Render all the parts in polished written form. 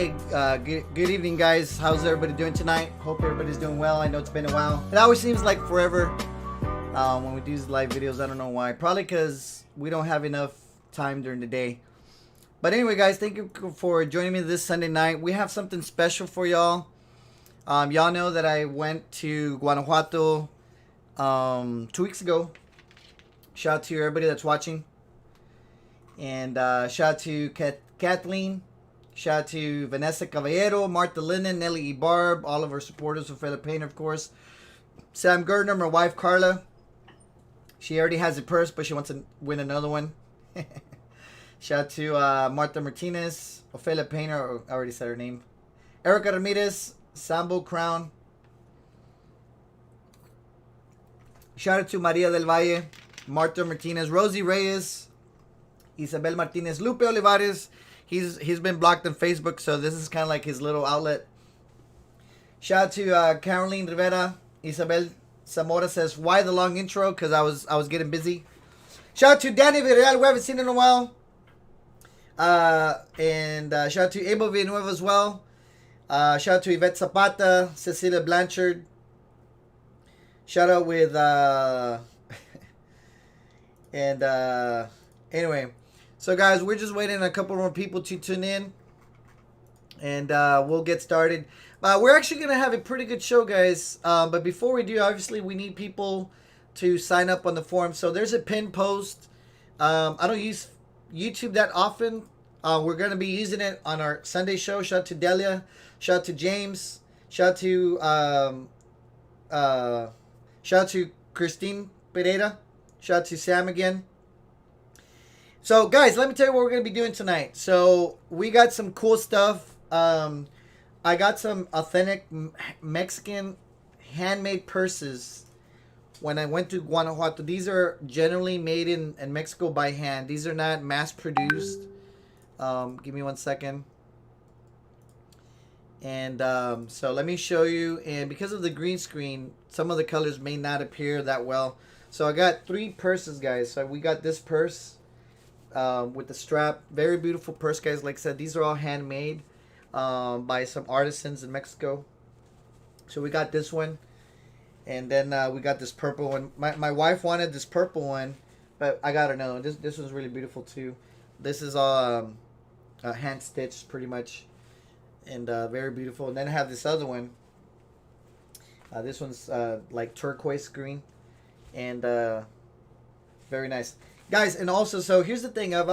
Hey, good evening, guys. How's everybody doing tonight? Hope everybody's doing well. I know it's been a while. It always seems like forever when we do these live videos. I don't know why. Probably because we don't have enough time during the day. But anyway, guys, thank you for joining me this Sunday night. We have something special for y'all. Y'all know that I went to Guanajuato 2 weeks ago. Shout out to everybody that's watching. And shout out to Kathleen. Shout out to Vanessa Caballero, Martha Linden, Nelly E. Barb, all of our supporters, Ophelia Payne, of course. Sam Gardner, my wife, Carla. She already has a purse, but she wants to win another one. Shout out to Martha Martinez, Ophelia Payne, I already said her name. Erica Ramirez, Sambo Crown. Shout out to Maria del Valle, Martha Martinez, Rosie Reyes, Isabel Martinez, Lupe Olivares. He's been blocked on Facebook, so this is kind of like his little outlet. Shout out to Caroline Rivera. Isabel Zamora says, "Why the long intro?" Because I was getting busy. Shout out to Danny Villarreal, we haven't seen in a while. And shout out to Abel Villanueva as well. Shout out to Yvette Zapata, Cecilia Blanchard. Shout out with anyway. So, guys, we're just waiting on a couple more people to tune in. And we'll get started. We're actually going to have a pretty good show, guys. But before we do, obviously, we need people to sign up on the forum. So, there's a pinned post. I don't use YouTube that often. We're going to be using it on our Sunday show. Shout out to Delia. Shout out to James. Shout out to Christine Pereira. Shout out to Sam again. So, guys, let me tell you what we're going to be doing tonight. So, we got some cool stuff. I got some authentic Mexican handmade purses when I went to Guanajuato. These are generally made in Mexico by hand. These are not mass-produced. Give me 1 second. And so, let me show you. And because of the green screen, some of the colors may not appear that well. So, I got 3 purses, guys. So, we got this purse. With the strap. Very beautiful purse, guys. Like I said, these are all handmade by some artisans in Mexico. So we got this one. And then we got this purple one. My wife wanted this purple one, but I got another one. This one's really beautiful too. This is all hand stitched pretty much. And very beautiful. And then I have this other one. This one's like turquoise green. And very nice. Guys, and also, so here's the thing. I've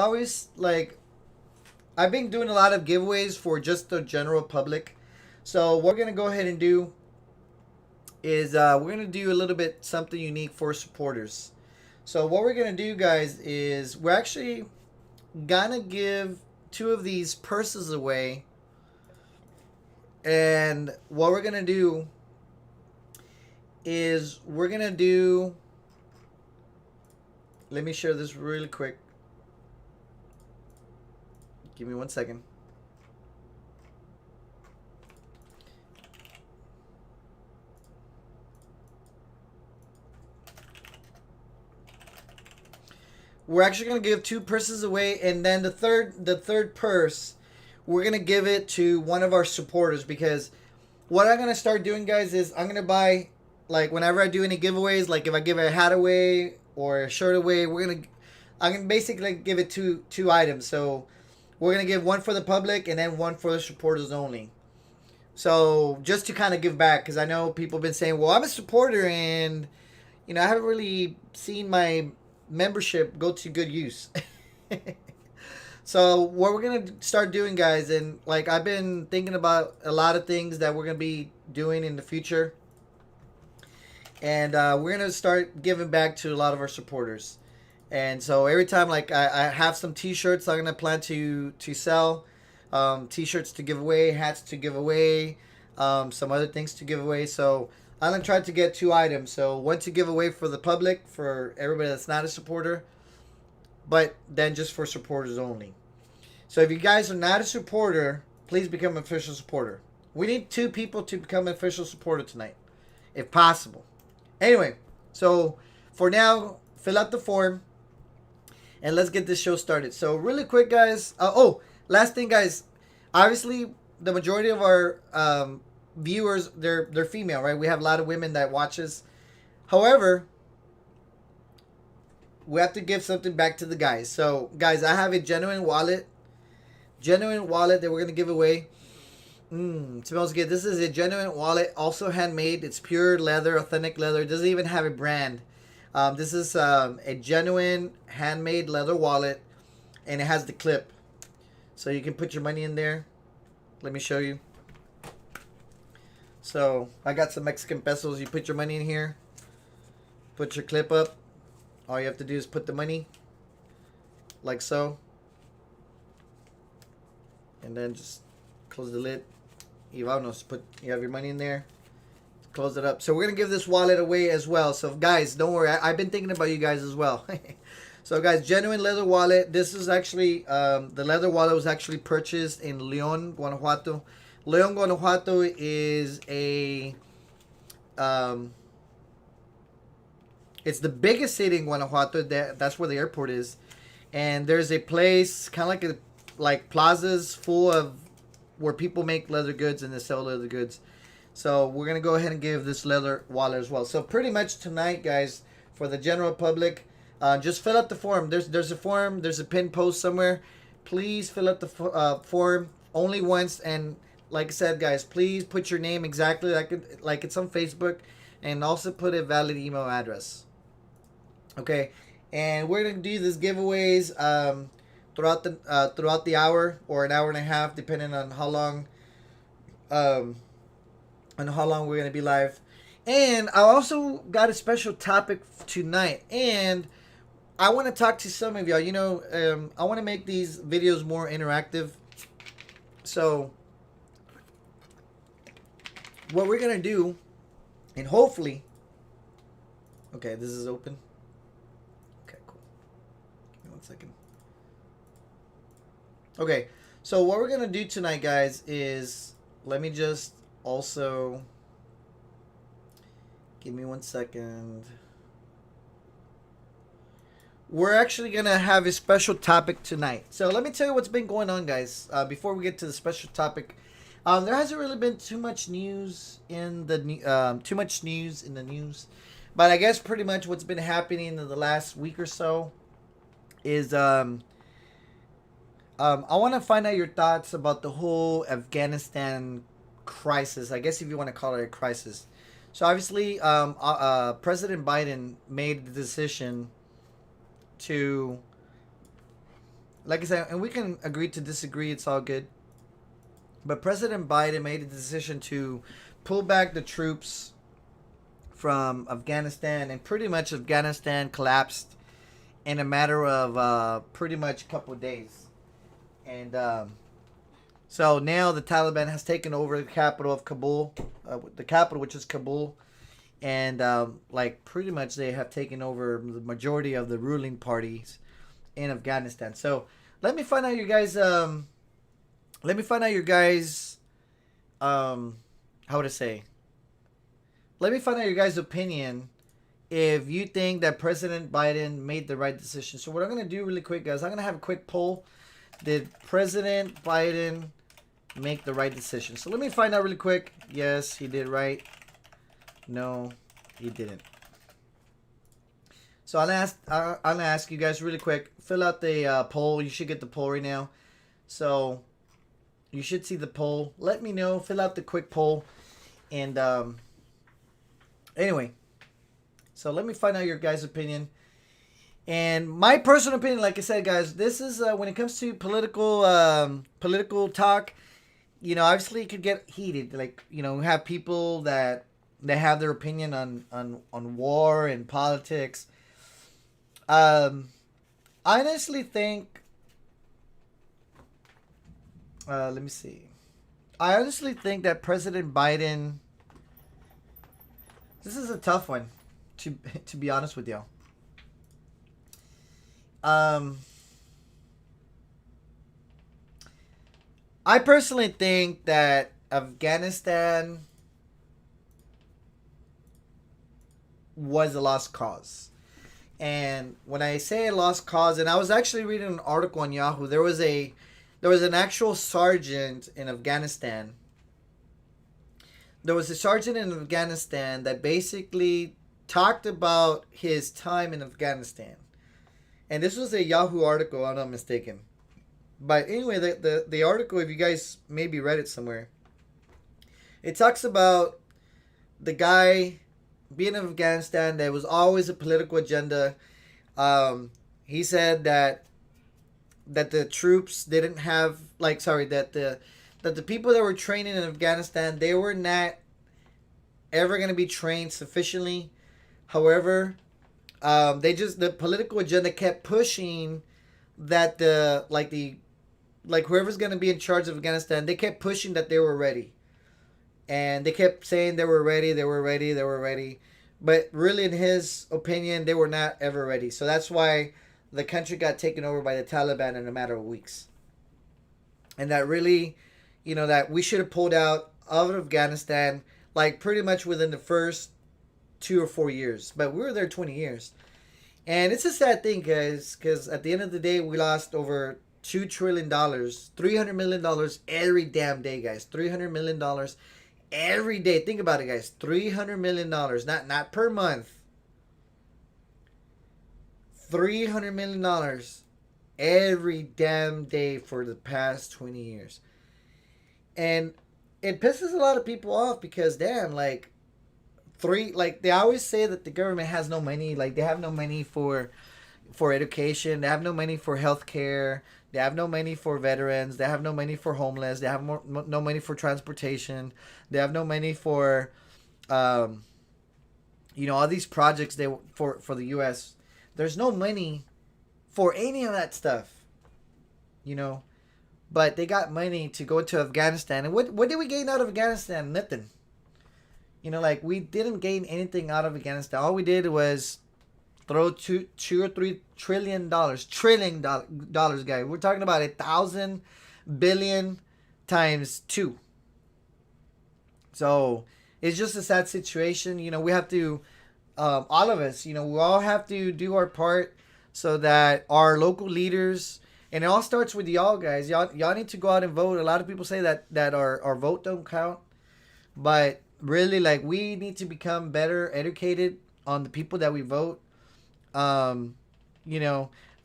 been doing a lot of giveaways for just the general public. So what we're going to go ahead and do is we're going to do a little bit something unique for supporters. So what we're going to do, guys, is we're actually going to give 2 of these purses away. And what we're going to do is we're going to do... Let me share this really quick. Give me 1 second. We're actually going to give 2 purses away, and then the third purse, we're going to give it to one of our supporters, because what I'm going to start doing, guys, is I'm going to buy, like, whenever I do any giveaways, like if I give a hat away or a shirt away, I'm gonna basically give it two items. So we're gonna give one for the public and then one for the supporters only. So just to kind of give back, because I know people have been saying, well, I'm a supporter and I haven't really seen my membership go to good use. So what we're gonna start doing, guys, and like I've been thinking about a lot of things that we're gonna be doing in the future. And we're going to start giving back to a lot of our supporters. And so every time, like, I have some T-shirts I'm going to plan to sell. T-shirts to give away, hats to give away, some other things to give away. So I'm going to try to get 2 items. So one to give away for the public, for everybody that's not a supporter. But then just for supporters only. So if you guys are not a supporter, please become an official supporter. We need 2 people to become an official supporter tonight, if possible. Anyway, so for now, fill out the form and let's get this show started. So really quick, guys. Last thing, guys. Obviously, the majority of our viewers, they're female, right? We have a lot of women that watches. However, we have to give something back to the guys. So, guys, I have a genuine wallet that we're gonna give away. Smells good. This is a genuine wallet, also handmade. It's pure leather, authentic leather. It doesn't even have a brand. This is a genuine handmade leather wallet, and it has the clip, so you can put your money in there. Let me show you. So I got some Mexican pesos. You put your money in here, put your clip up. All you have to do is put the money like so, and then just close the lid. You have your money in there, close it up. So we're gonna give this wallet away as well. So guys, don't worry, I've been thinking about you guys as well. So guys, genuine leather wallet. This is actually the leather wallet was actually purchased in León, Guanajuato. León, Guanajuato is a it's the biggest city in Guanajuato. That's where the airport is, and there's a place kind of like plazas full of where people make leather goods and they sell leather goods. So we're gonna go ahead and give this leather wallet as well. So pretty much tonight, guys, for the general public, just fill out the form. There's a form. There's a pin post somewhere. Please fill out the form only once. And like I said, guys, please put your name exactly like it's on Facebook, and also put a valid email address. Okay, and we're gonna do these giveaways throughout the hour or an hour and a half, depending on how long we're gonna be live. And I also got a special topic tonight, and I want to talk to some of y'all. You know, I want to make these videos more interactive. So what we're gonna do, and hopefully, okay, this is open. Okay, cool. Give me 1 second. Okay, so what we're gonna do tonight, guys, is let me just also give me 1 second. We're actually gonna have a special topic tonight. So let me tell you what's been going on, guys. Before we get to the special topic, there hasn't really been too much news in the news, but I guess pretty much what's been happening in the last week or so is I want to find out your thoughts about the whole Afghanistan crisis. I guess if you want to call it a crisis. So obviously, President Biden made the decision to, like I said, and we can agree to disagree. It's all good. But President Biden made a decision to pull back the troops from Afghanistan, and pretty much Afghanistan collapsed in a matter of pretty much a couple of days. And so now the Taliban has taken over the capital of Kabul, the capital, which is Kabul. And like pretty much they have taken over the majority of the ruling parties in Afghanistan. So let me find out your guys. Let me find out your guys. How would I say? Let me find out your guys' opinion if you think that President Biden made the right decision. So what I'm gonna do really quick, guys, I'm gonna have a quick poll. Did President Biden make the right decision? So let me find out really quick. Yes, he did right. No, he didn't. So I'm gonna ask you guys really quick. Fill out the poll. You should get the poll right now. So you should see the poll. Let me know. Fill out the quick poll. And anyway, so let me find out your guys' opinion. And my personal opinion, like I said, guys, this is when it comes to political talk. You know, obviously it could get heated. Like, you know, we have people that have their opinion on war and politics. I honestly think. Let me see. I honestly think that President Biden. This is a tough one, to be honest with you. I personally think that Afghanistan was a lost cause. And when I say a lost cause, and I was actually reading an article on Yahoo, there was a There was an actual sergeant in Afghanistan. There was a sergeant in Afghanistan that basically talked about his time in Afghanistan. And this was a Yahoo article, I'm not mistaken. But anyway, the article, if you guys maybe read it somewhere, it talks about the guy being in Afghanistan. There was always a political agenda. He said that the troops didn't have that the people that were training in Afghanistan, they were not ever going to be trained sufficiently. However, the political agenda kept pushing that whoever's going to be in charge of Afghanistan, they kept pushing that they were ready. And they kept saying they were ready, they were ready, they were ready. But really, in his opinion, they were not ever ready. So that's why the country got taken over by the Taliban in a matter of weeks. And that really, that we should have pulled out of Afghanistan like pretty much within the first 2 or 4 years. But we were there 20 years. And it's a sad thing, guys, because at the end of the day, we lost over $2 trillion, $300 million every damn day, guys. $300 million every day. Think about it, guys. $300 million, not per month. $300 million every damn day for the past 20 years. And it pisses a lot of people off because, damn, they always say that the government has no money. Like, they have no money for education. They have no money for healthcare. They have no money for veterans. They have no money for homeless. They have no money for transportation. They have no money for, all these projects for the U.S. There's no money for any of that stuff, But they got money to go to Afghanistan. And what did we gain out of Afghanistan? Nothing. We didn't gain anything out of Afghanistan. All we did was throw $2 or $3 trillion, guys. We're talking about 1,000 billion times 2. So it's just a sad situation. We have to, all of us, we all have to do our part so that our local leaders, and it all starts with y'all, guys. Y'all need to go out and vote. A lot of people say that our vote don't count, but really, we need to become better educated on the people that we vote. I'm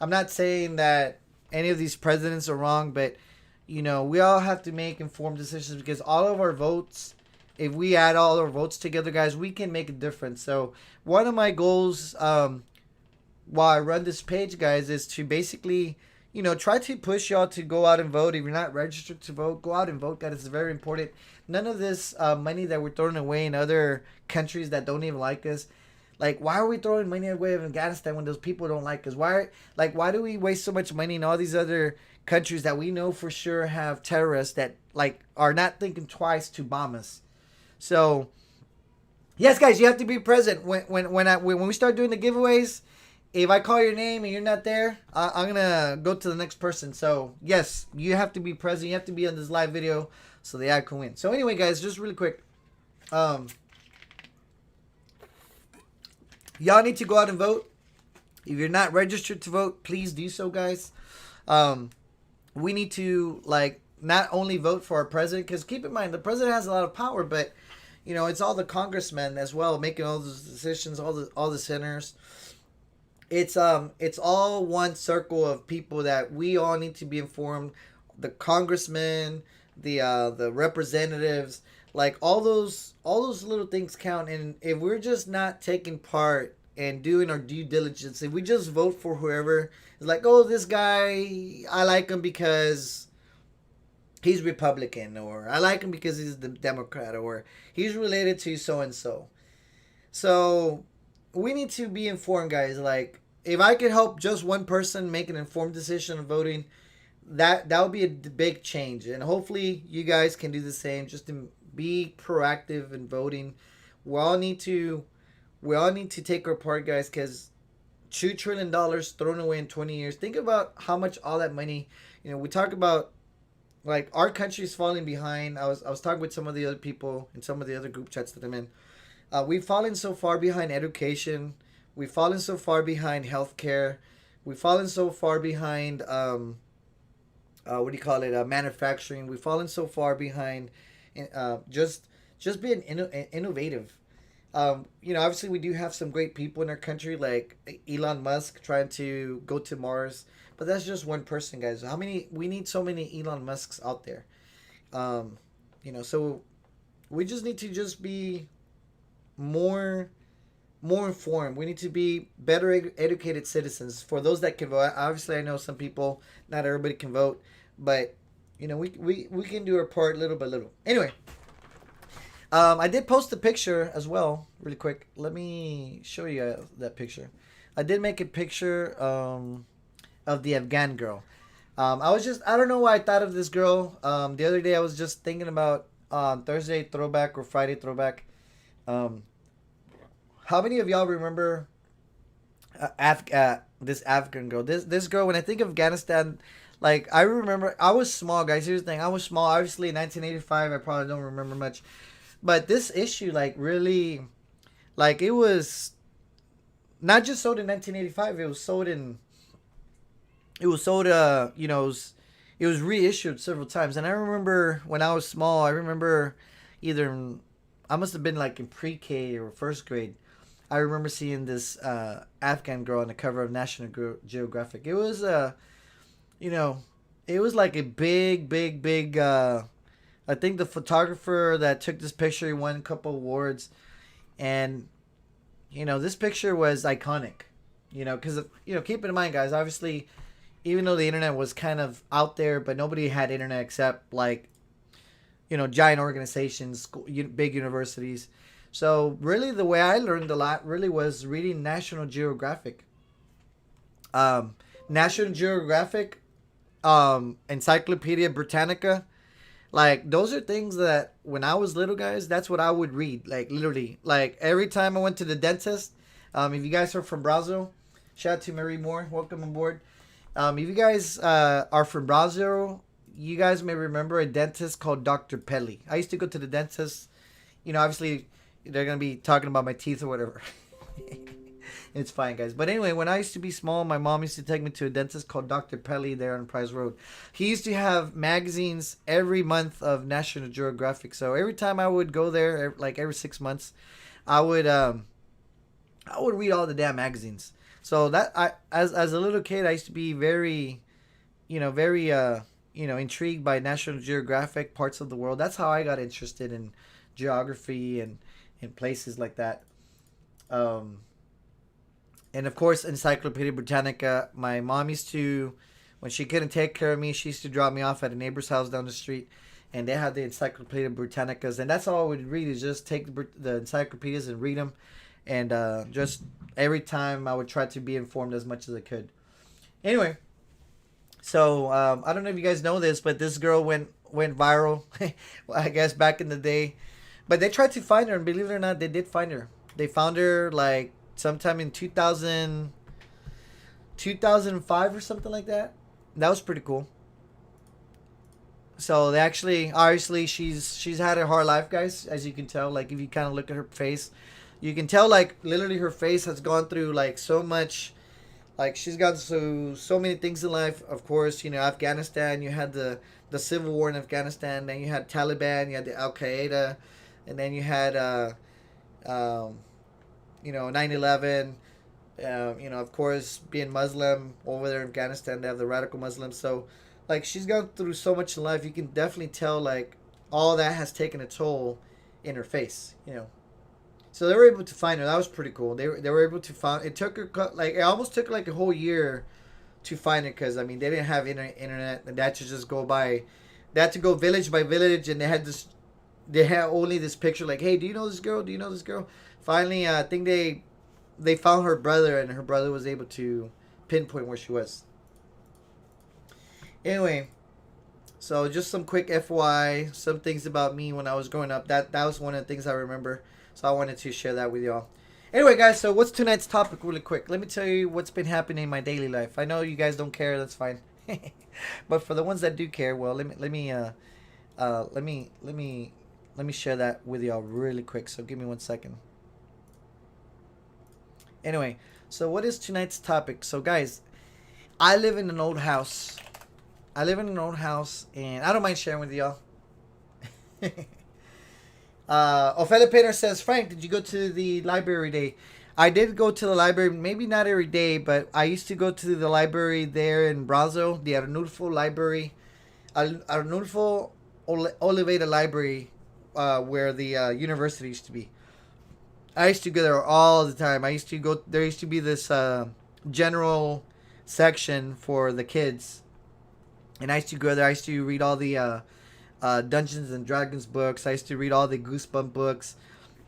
not saying that any of these presidents are wrong, but we all have to make informed decisions because all of our votes, if we add all our votes together, guys, we can make a difference. So one of my goals while I run this page, guys, is to basically try to push y'all to go out and vote. If you're not registered to vote, go out and vote, guys. It's very important. None of this money that we're throwing away in other countries that don't even like us. Why are we throwing money away in Afghanistan when those people don't like us? Why do we waste so much money in all these other countries that we know for sure have terrorists that are not thinking twice to bomb us? So, yes, guys, you have to be present when we start doing the giveaways. If I call your name and you're not there, I'm gonna go to the next person. So yes, you have to be present. You have to be on this live video so the ad can win. So anyway, guys, just really quick, y'all need to go out and vote. If you're not registered to vote, please do so, guys. We need to not only vote for our president, because keep in mind the president has a lot of power, but it's all the congressmen as well making all those decisions, all the senators. It's all one circle of people that we all need to be informed. The congressmen, the representatives, all those little things count. And if we're just not taking part and doing our due diligence, if we just vote for whoever is this guy, I like him because he's Republican, or I like him because he's the Democrat, or he's related to so and so. So we need to be informed, guys. If I could help just one person make an informed decision of voting, that would be a big change. And hopefully you guys can do the same, just to be proactive in voting. We all need to take our part, guys, because $2 trillion thrown away in 20 years. Think about how much all that money, we talk about our country's falling behind. I was talking with some of the other people in some of the other group chats that I'm in. We've fallen so far behind education. We've fallen so far behind healthcare. We've fallen so far behind what do you call it, manufacturing. We've fallen so far behind in, just being innovative. Obviously we do have some great people in our country, like Elon Musk trying to go to Mars, but that's just one person, guys. How many? We need so many Elon Musks out there. Um, so we just need to just be more more informed. We need to be better educated citizens. For those that can vote, obviously I know some people, not everybody can vote, but we can do our part little by little. Anyway, I did post a picture as well, really quick. Let me show you that picture. I did make a picture of the Afghan girl. I don't know why I thought of this girl. The other day I was just thinking about Thursday throwback or Friday throwback. Um, how many of y'all remember this African girl? This girl. When I think of Afghanistan, like I remember, I was small, guys. Here's the thing: I was small. Obviously, in 1985, I probably don't remember much, but this issue, like, really, like, it was not just sold in 1985. It was sold in. It was sold. It was reissued several times, and I remember when I was small. I remember either I must have been like in pre-K or first grade. I remember seeing this Afghan girl on the cover of National Geographic. It was you know, it was like a big, big, big. I think the photographer that took this picture, he won a couple awards, and this picture was iconic. Because keep in mind, guys. Obviously, even though the internet was kind of out there, but nobody had internet except like giant organizations, big universities. So really, the way I learned a lot really was reading National Geographic. National Geographic, Encyclopedia Britannica. Like, those are things that when I was little, guys, that's what I would read. Like, literally, like every time I went to the dentist. If you guys are from Brazil, shout out to Marie Moore. Welcome aboard. If you guys are from Brazil, you guys may remember a dentist called Dr. Pelly. I used to go to the dentist. Obviously, they're going to be talking about my teeth or whatever. It's fine, guys. But anyway, when I used to be small, my mom used to take me to a dentist called Dr. Pelly there on Price Road. He used to have magazines every month of National Geographic. So every time I would go there, like every 6 months, I would read all the damn magazines. So that as a little kid, I used to be very, very intrigued by National Geographic, parts of the world. That's how I got interested in geography and in places like that. And of course, Encyclopedia Britannica. My mom used to, when she couldn't take care of me, she used to drop me off at a neighbor's house down the street, and they had the Encyclopedia Britannicas, and that's all I would read is just take the encyclopedias and read them, and just every time I would try to be informed as much as I could. Anyway, so I don't know if you guys know this, but this girl went viral. Well, I guess back in the day, but they tried to find her, and believe it or not, they did find her. They found her like sometime in 2005 or something like that. That was pretty cool. So they actually, obviously, she's had a hard life, guys, as you can tell. Like, if you kind of look at her face, you can tell, like, literally her face has gone through like so much. Like, she's gone through so many things in life. Of course, Afghanistan, you had the civil war in Afghanistan, then you had Taliban, you had the Al Qaeda, and then you had 9/11. Of course, being Muslim over there in Afghanistan, they have the radical Muslims. So, like, she's gone through so much in life. You can definitely tell, like, all that has taken a toll in her face. So they were able to find her. That was pretty cool. They were able to find. It took her it almost took like a whole year to find it, because I mean they didn't have internet, and they had to just go by. They had to go village by village, and they had this. They had only this picture, like, hey, do you know this girl? Do you know this girl? Finally, I think they found her brother, and her brother was able to pinpoint where she was. Anyway, so just some quick FYI, some things about me when I was growing up. That was one of the things I remember. So I wanted to share that with y'all. Anyway, guys, so what's tonight's topic really quick? Let me tell you what's been happening in my daily life. I know you guys don't care, that's fine. But for the ones that do care, well, let me share that with y'all really quick. So give me 1 second. Anyway, so what is tonight's topic? So guys, I live in an old house. I live in an old house, and I don't mind sharing with y'all. Ophelia Painter says, Frank, did you go to the library day? I did go to the library, maybe not every day, but I used to go to the library there in Brazil, the Arnulfo Library, Arnulfo Oliveira Library, where the university used to be. I used to go there all the time. I used to go. There used to be this general section for the kids, and I used to go there. I used to read all the Dungeons and Dragons books. I used to read all the Goosebump books.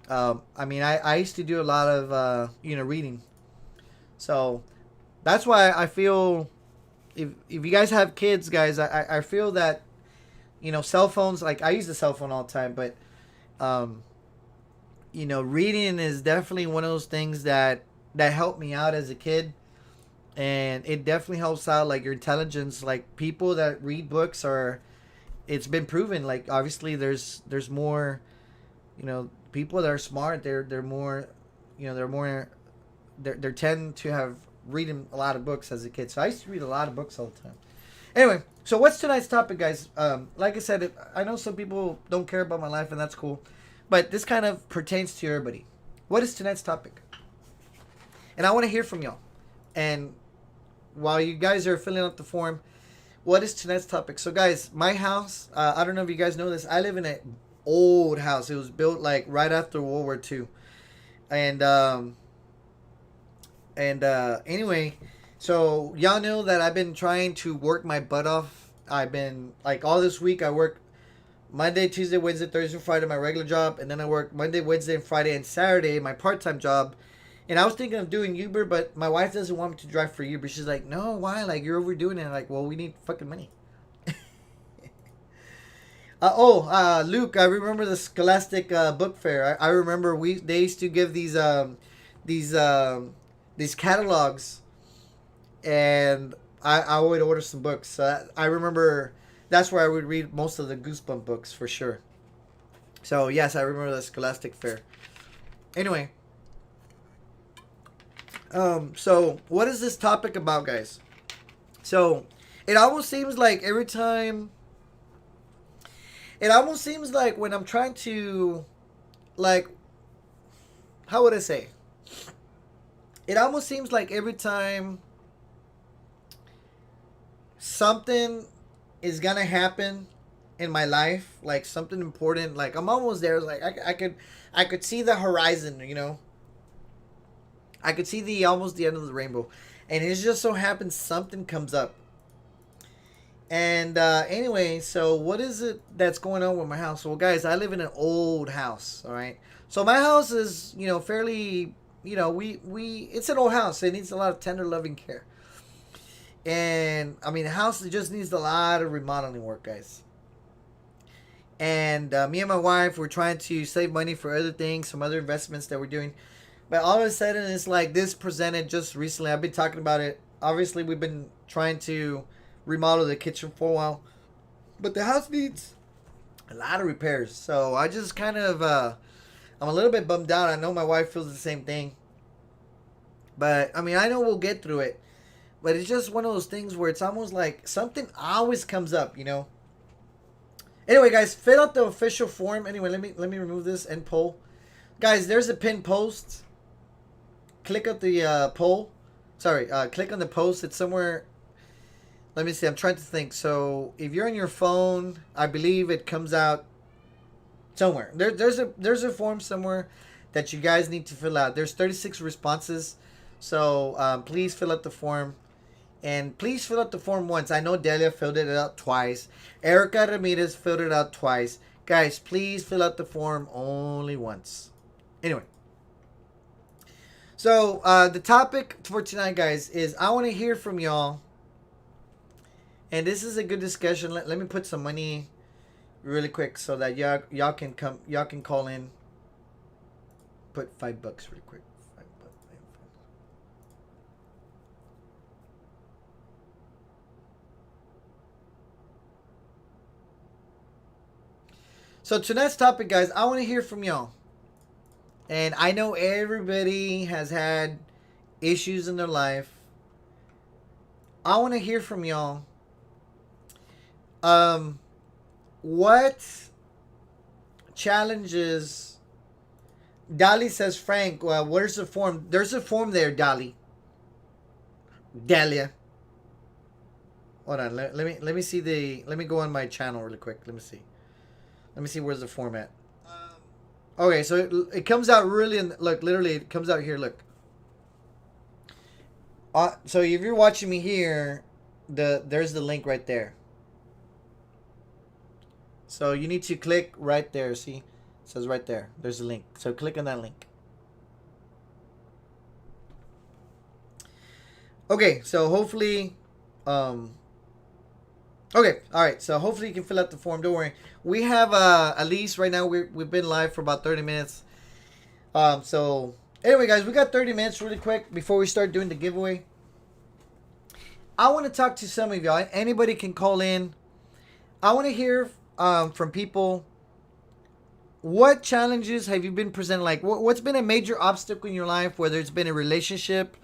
I used to do a lot of reading. So that's why I feel if you guys have kids, guys, I feel that cell phones. Like I use the cell phone all the time, but reading is definitely one of those things that helped me out as a kid, and it definitely helps out like your intelligence. Like people that read books are, it's been proven. Like obviously, there's more, people that are smart. They're more, they tend to have reading a lot of books as a kid. So I used to read a lot of books all the time. Anyway, so what's tonight's topic, guys? Like I said, I know some people don't care about my life, and that's cool. But this kind of pertains to everybody. What is tonight's topic? And I want to hear from y'all. And while you guys are filling out the form, what is tonight's topic? So, guys, my house, I don't know if you guys know this. I live in an old house. It was built like right after World War II. And anyway, so y'all know that I've been trying to work my butt off. I've been, like, all this week I work Monday, Tuesday, Wednesday, Thursday, Friday, my regular job. And then I work Monday, Wednesday, and Friday, and Saturday, my part-time job. And I was thinking of doing Uber, but my wife doesn't want me to drive for Uber. She's like, no, why? Like, you're overdoing it. I'm like, well, we need fucking money. Luke, I remember the Scholastic book fair. I remember they used to give these catalogs, and I would order some books. I remember that's where I would read most of the Goosebump books for sure. So yes, I remember the Scholastic fair. Anyway, so what is this topic about, guys? So it almost seems like every time. It almost seems like when I'm trying to, like, how would I say? It almost seems like every time something is gonna happen in my life, like something important, like I'm almost there. Like I could see the horizon, I could see the almost the end of the rainbow, and it just so happens something comes up. And anyway, so what is it that's going on with my house? Well, guys, I live in an old house. All right, so my house is fairly we it's an old house. It needs a lot of tender loving care. And I mean, the house just needs a lot of remodeling work, guys. And me and my wife, we're trying to save money for other things, some other investments that we're doing. But all of a sudden, it's like this presented just recently. I've been talking about it. Obviously, we've been trying to remodel the kitchen for a while, but the house needs a lot of repairs. So I just kind of, I'm a little bit bummed out. I know my wife feels the same thing. But, I mean, I know we'll get through it. But it's just one of those things where it's almost like something always comes up, Anyway, guys, fill out the official form. Anyway, let me remove this and poll. Guys, there's a pinned post. Click on the poll. Sorry, click on the post. It's somewhere. Let me see. I'm trying to think. So if you're on your phone, I believe it comes out somewhere. There's a form somewhere that you guys need to fill out. There's 36 responses. So please fill out the form. And please fill out the form once. I know Delia filled it out twice. Erica Ramirez filled it out twice. Guys, please fill out the form only once. Anyway. So the topic for tonight, guys, is I want to hear from y'all. And this is a good discussion. Let me put some money really quick so that y'all can come. Y'all can call in. Put $5 really quick. So tonight's topic, guys, I want to hear from y'all. And I know everybody has had issues in their life. I want to hear from y'all. What challenges? Dali says, Frank, where's the form? There's a form there, Dali. Dalia. Hold on. Let me see the. Let me go on my channel really quick. Let me see. Let me see where's the form at. Okay, so it comes out really. Look, literally, it comes out here. Look. So if you're watching me here, there's the link right there. So you need to click right there. See, it says right there. There's a link. So click on that link. Okay, so hopefully, okay, all right. So hopefully you can fill out the form. Don't worry. We have at least right now we've been live for about 30 minutes. So anyway, guys, we got 30 minutes really quick before we start doing the giveaway. I want to talk to some of y'all. Anybody can call in. I want to hear from people. What challenges have you been presented? Like, what's been a major obstacle in your life? Whether it's been a relationship,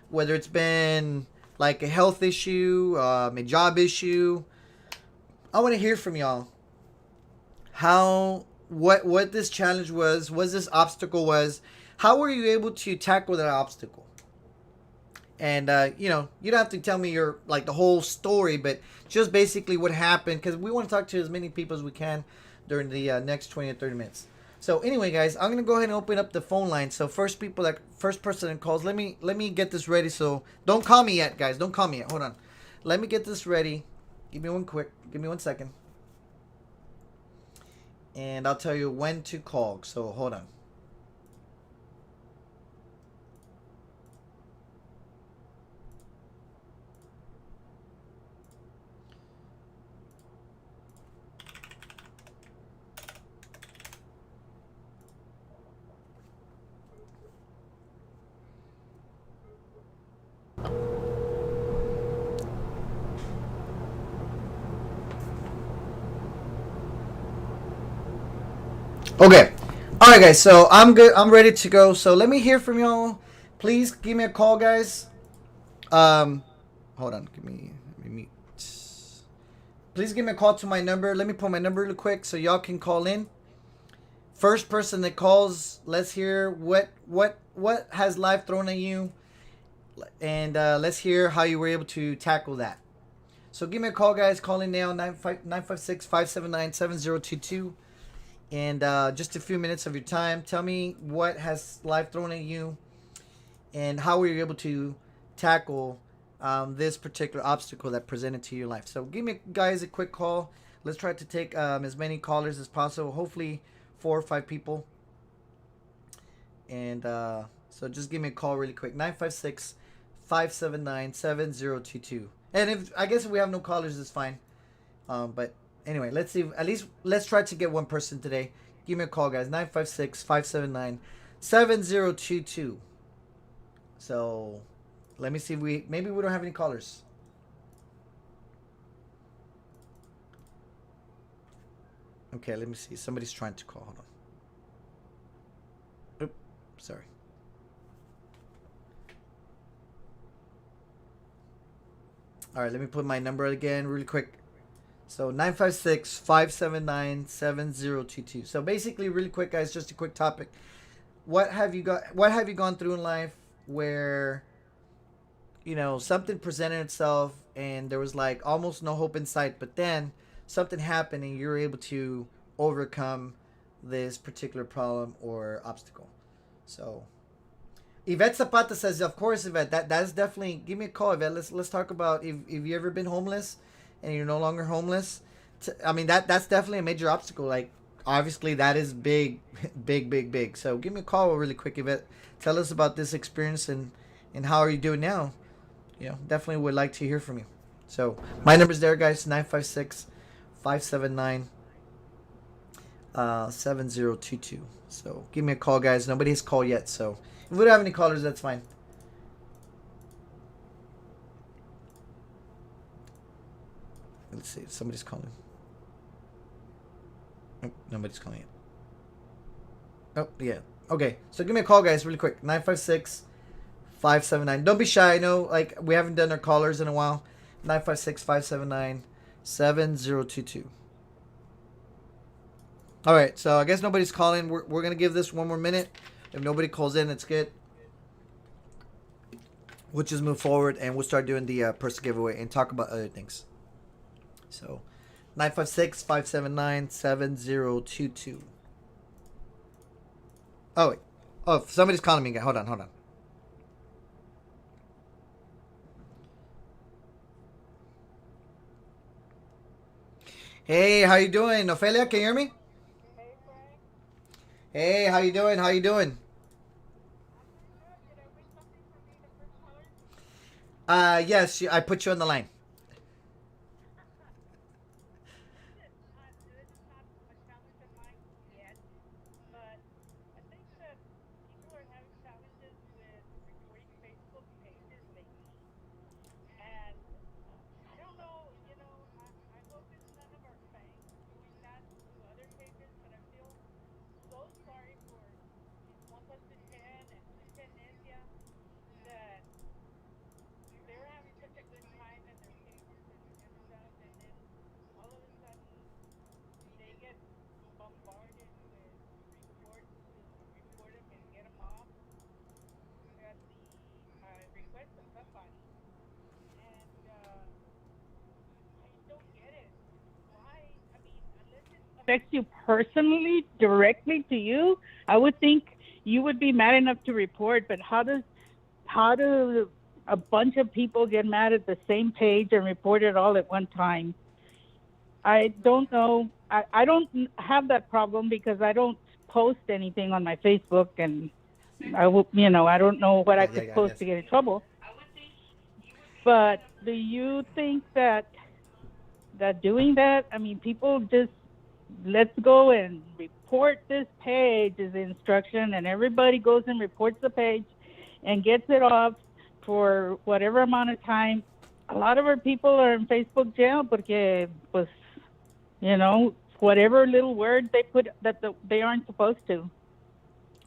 whether it's been like a health issue, a job issue. I want to hear from y'all. What this challenge was, what this obstacle was. How were you able to tackle that obstacle? And, you don't have to tell me your, like, the whole story, but just basically what happened, because we want to talk to as many people as we can during the next 20 or 30 minutes. So anyway, guys, I'm going to go ahead and open up the phone line. So first person that calls, let me get this ready. So don't call me yet, guys. Don't call me yet. Hold on. Let me get this ready. Give me 1 second. And I'll tell you when to call. So hold on. Okay. All right, guys. So I'm good. I'm ready to go. So let me hear from y'all. Please give me a call, guys. Hold on. Let me meet. Please give me a call to my number. Let me put my number real quick so y'all can call in. First person that calls, let's hear what has life thrown at you, and let's hear how you were able to tackle that. So give me a call, guys. Call in now, 956-579-7022. And just a few minutes of your time. Tell me what has life thrown at you and how were you able to tackle this particular obstacle that presented to your life. So give me, guys, a quick call. Let's try to take as many callers as possible. Hopefully 4 or 5 people. And so just give me a call really quick. 956-579-7022. And if I guess if we have no callers, it's fine. But anyway, let's see. At least let's try to get one person today. Give me a call, guys. 956-579-7022. So let me see if maybe we don't have any callers. Okay, let me see. Somebody's trying to call. Hold on. Oops, sorry. All right, let me put my number again really quick. So 956-579-7022. So basically, really quick, guys, just a quick topic. What have you gone through in life where, something presented itself and there was like almost no hope in sight, but then something happened and you're able to overcome this particular problem or obstacle? So Yvette Zapata says, of course, Yvette, that's definitely, give me a call, Yvette. Let's talk about if you ever been homeless and you're no longer homeless. I mean, that's definitely a major obstacle. Like, obviously, that is big, big. So give me a call really quick, Yvette. Tell us about this experience and how are you doing now? Definitely would like to hear from you. So my number's there, guys, 956-579-7022. So give me a call, guys. Nobody's called yet, so if we don't have any callers, that's fine. Let's see if somebody's calling. Oh, nobody's calling yet. Oh, yeah. Okay, so give me a call, guys, really quick. 956-579. Don't be shy. I know, like, we haven't done our callers in a while. 956-579-7022. 7022. All right, so I guess nobody's calling. We're gonna give this one more minute. If nobody calls in, it's good. We'll just move forward and we'll start doing the person giveaway and talk about other things. So 956-579-7022. Oh, wait. Oh, somebody's calling me again. Hold on. Hey, how you doing? Ophelia, can you hear me? Hey, how you doing? Yes, I put you on the line. Affects you personally, directly to you, I would think you would be mad enough to report. But how do a bunch of people get mad at the same page and report it all at one time? I don't know. I don't have that problem because I don't post anything on my Facebook, and I don't know what I Yeah, could yeah, post yes. to get in trouble. But do you think that doing that, I mean, people just let's go and report this page is the instruction, and everybody goes and reports the page and gets it off for whatever amount of time. A lot of our people are in Facebook jail porque, pues, whatever little word they put that they aren't supposed to.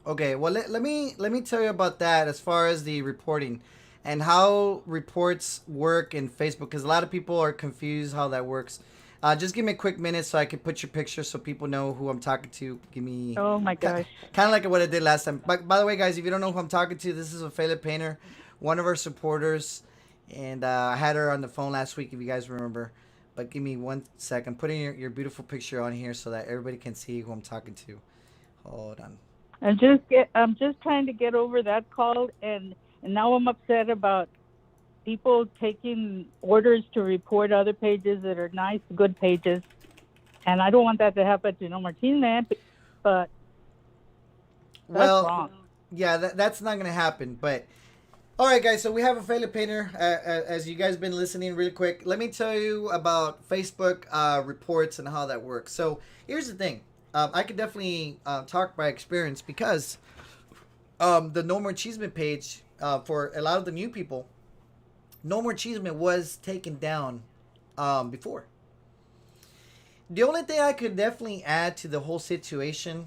Okay, well let me tell you about that as far as the reporting and how reports work in Facebook because a lot of people are confused how that works. Just give me a quick minute so I can put your picture so people know who I'm talking to. Give me Oh my kind gosh. of like what I did last time. But by the way, guys, if you don't know who I'm talking to, this is Ophelia Painter, one of our supporters, and I had her on the phone last week if you guys remember. But give me one second. Putting your beautiful picture on here so that everybody can see who I'm talking to. Hold on. I'm just trying to get over that call, and now I'm upset about people taking orders to report other pages that are nice, good pages, and I don't want that to happen to No Martinez, but that's Well, wrong. yeah, that's not gonna happen. But all right, guys. So we have a failure painter. As you guys been listening, really quick, let me tell you about Facebook reports and how that works. So here's the thing. I could definitely talk by experience because the No More Cheeseman page for a lot of the new people, No More Cheeseman was taken down before. The only thing I could definitely add to the whole situation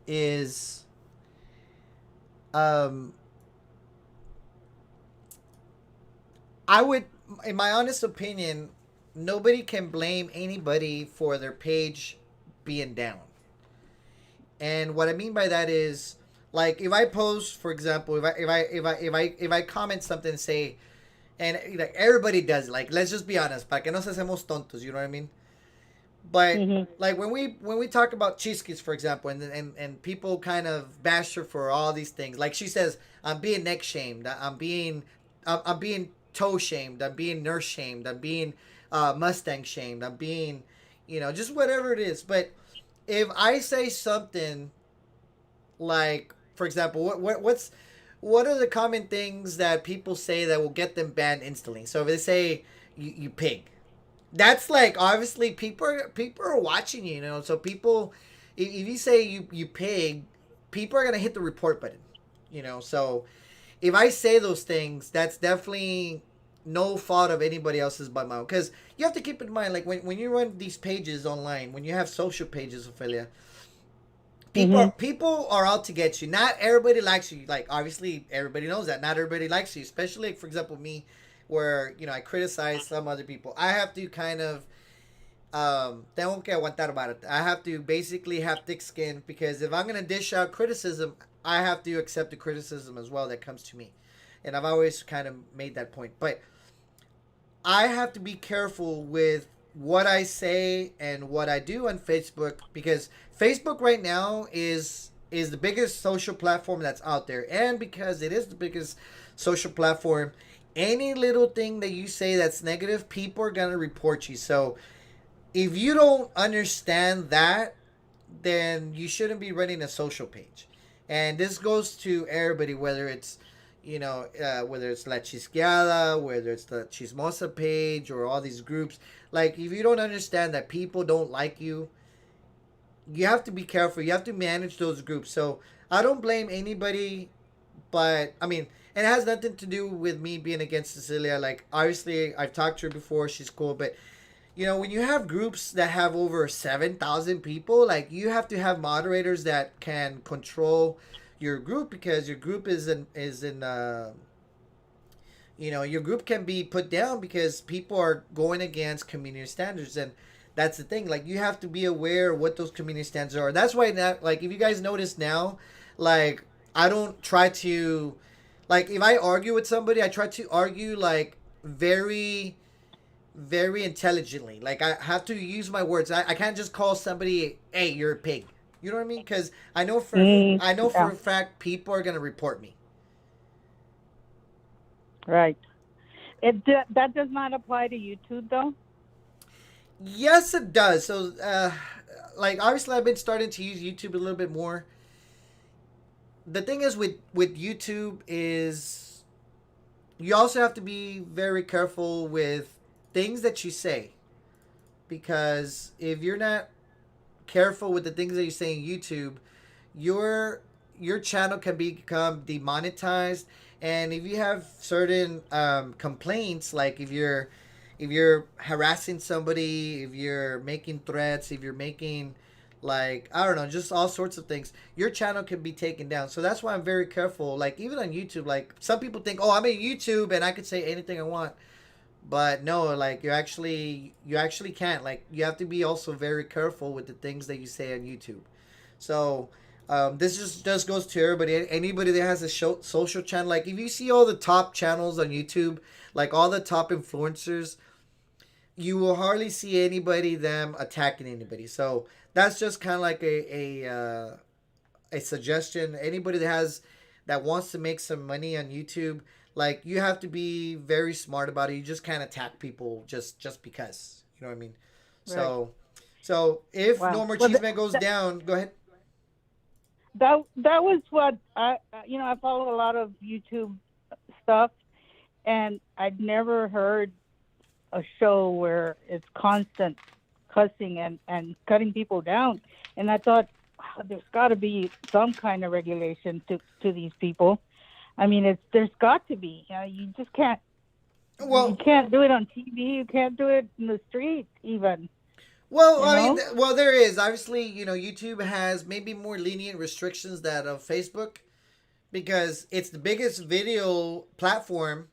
is um, I would, in my honest opinion, nobody can blame anybody for their page being down. And what I mean by that is, like, if I post, for example, if I comment something and say, and like everybody does, like, let's just be honest, para que nos hacemos tontos, you know what I mean? But Hmm. like when we talk about Cheeskies, for example, and people kind of bash her for all these things, like she says, I'm being neck shamed, I'm being toe shamed, I'm being nurse shamed, I'm being Mustang shamed, I'm being, just whatever it is. But if I say something like, for example, what are the common things that people say that will get them banned instantly? So if they say you pig, that's like obviously people are watching you, So people, if you say you pig, people are gonna hit the report button, So if I say those things, that's definitely no fault of anybody else's but my own. Because you have to keep in mind, like when you run these pages online, when you have social pages, Ophelia, Hmm. people are out to get you. Not everybody likes you. Like obviously everybody knows that. Not everybody likes you. Especially like, for example me, where I criticize some other people. I have to kind of tengo que aguantar about it. I have to basically have thick skin because if I'm gonna dish out criticism, I have to accept the criticism as well that comes to me, and I've always kind of made that point. But I have to be careful with what I say and what I do on Facebook because Facebook right now is the biggest social platform that's out there, and because it is the biggest social platform, any little thing that you say that's negative, people are gonna report you. So if you don't understand that, then you shouldn't be running a social page. And this goes to everybody, whether it's, whether it's La Chisqueada, whether it's the Chismosa page, or all these groups. Like, if you don't understand that people don't like you, you have to be careful. You have to manage those groups. So I don't blame anybody, but I mean, and it has nothing to do with me being against Cecilia. Like, obviously, I've talked to her before. She's cool, but when you have groups that have over 7,000 people, like, you have to have moderators that can control your group because your group your group can be put down because people are going against community standards. And that's the thing. Like, you have to be aware of what those community standards are. That's why now, like, if you guys notice now, like, I don't try to, like, if I argue with somebody, I try to argue, like, very very intelligently. Like, I have to use my words. I can't just call somebody, "Hey, you're a pig." You know what I mean? Because I know for Yeah, a fact people are gonna report me. right. That does not apply to YouTube, though. Yes, it does. So, like, obviously, I've been starting to use YouTube a little bit more. The thing is with YouTube is you also have to be very careful with things that you say because if you're not careful with the things that you say on YouTube, your your channel can become demonetized. And if you have certain complaints, like if you're harassing somebody, if you're making threats, if you're making, like, I don't know, just all sorts of things, your channel can be taken down. So that's why I'm very careful. Like, even on YouTube, like, some people think, oh, I'm on YouTube and I can say anything I want. But no, like, you actually can't. Like, you have to be also very careful with the things that you say on YouTube. So this just goes to everybody. Anybody that has a social channel, like, if you see all the top channels on YouTube, like all the top influencers, you will hardly see anybody them attacking anybody. So that's just kind of like a suggestion. Anybody that wants to make some money on YouTube, like, you have to be very smart about it. You just can't attack people just because. You know what I mean? Right. So if Wow. No More Well, Cheeseman goes down, go ahead. that was what I follow a lot of YouTube stuff, and I'd never heard a show where it's constant cussing and cutting people down. And I thought, wow, there's got to be some kind of regulation to these people. I mean, there's got to be. You just can't. You Well, can't do it on TV. You can't do it in the street, even. Well, You I mean, know. there is obviously, YouTube has maybe more lenient restrictions than of Facebook because it's the biggest video platform,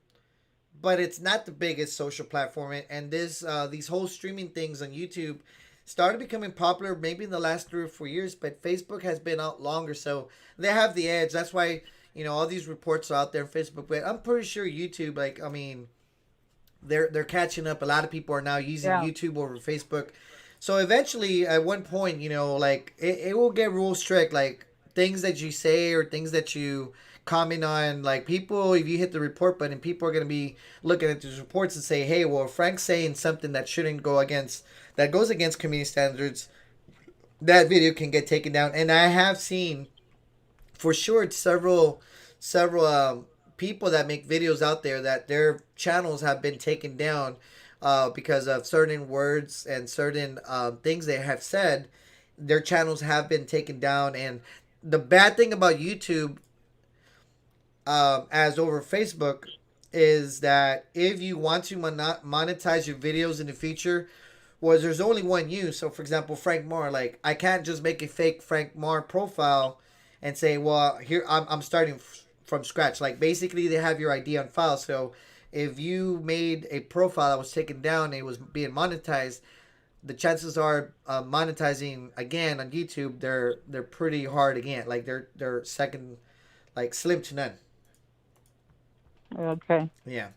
but it's not the biggest social platform. And these whole streaming things on YouTube started becoming popular maybe in the last 3 or 4 years, but Facebook has been out longer, so they have the edge. That's why all these reports are out there on Facebook. But I'm pretty sure YouTube, like, I mean, they're catching up. A lot of people are now using Yeah. YouTube over Facebook. So eventually, at one point, like, it will get real strict. Like, things that you say or things that you comment on, like, people, if you hit the report button, people are going to be looking at these reports and say, hey, well, Frank's saying something that goes against community standards. That video can get taken down. And I have seen for sure several people that make videos out there that their channels have been taken down because of certain words and certain things they have said. Their channels have been taken down. And the bad thing about YouTube, as over Facebook, is that if you want to monetize your videos in the future, was there's only one you. So, for example, Frank Marr, like, I can't just make a fake Frank Marr profile and say, well, here I'm starting from scratch. Like, basically, they have your ID on file. So if you made a profile that was taken down and it was being monetized, the chances are monetizing again on YouTube, they're pretty hard again. Like they're second, like slim to none. Okay. Yeah.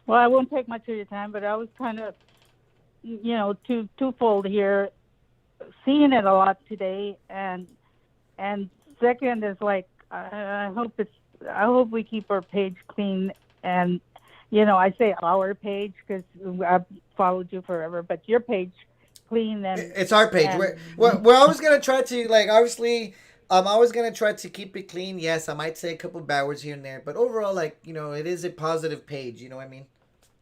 Well, I won't take much of your time, but I was kind of, twofold here, seeing it a lot today, and second is like I hope we keep our page clean, and I say our page because I've followed you forever, but your page clean It's our page. and We're always gonna try to, like, obviously. I'm always gonna try to keep it clean. Yes, I might say a couple bad words here and there, but overall, like, it is a positive page. You know what I mean?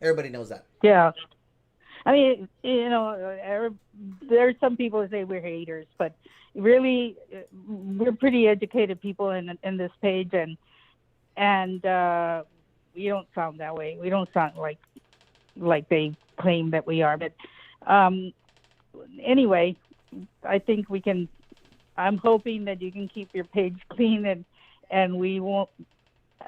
Everybody knows that. yeah. I mean, there's some people who say we're haters, but really, we're pretty educated people in this page, and we don't sound that way. We don't sound like they claim that we are. But anyway, I think we can. I'm hoping that you can keep your page clean, and we won't.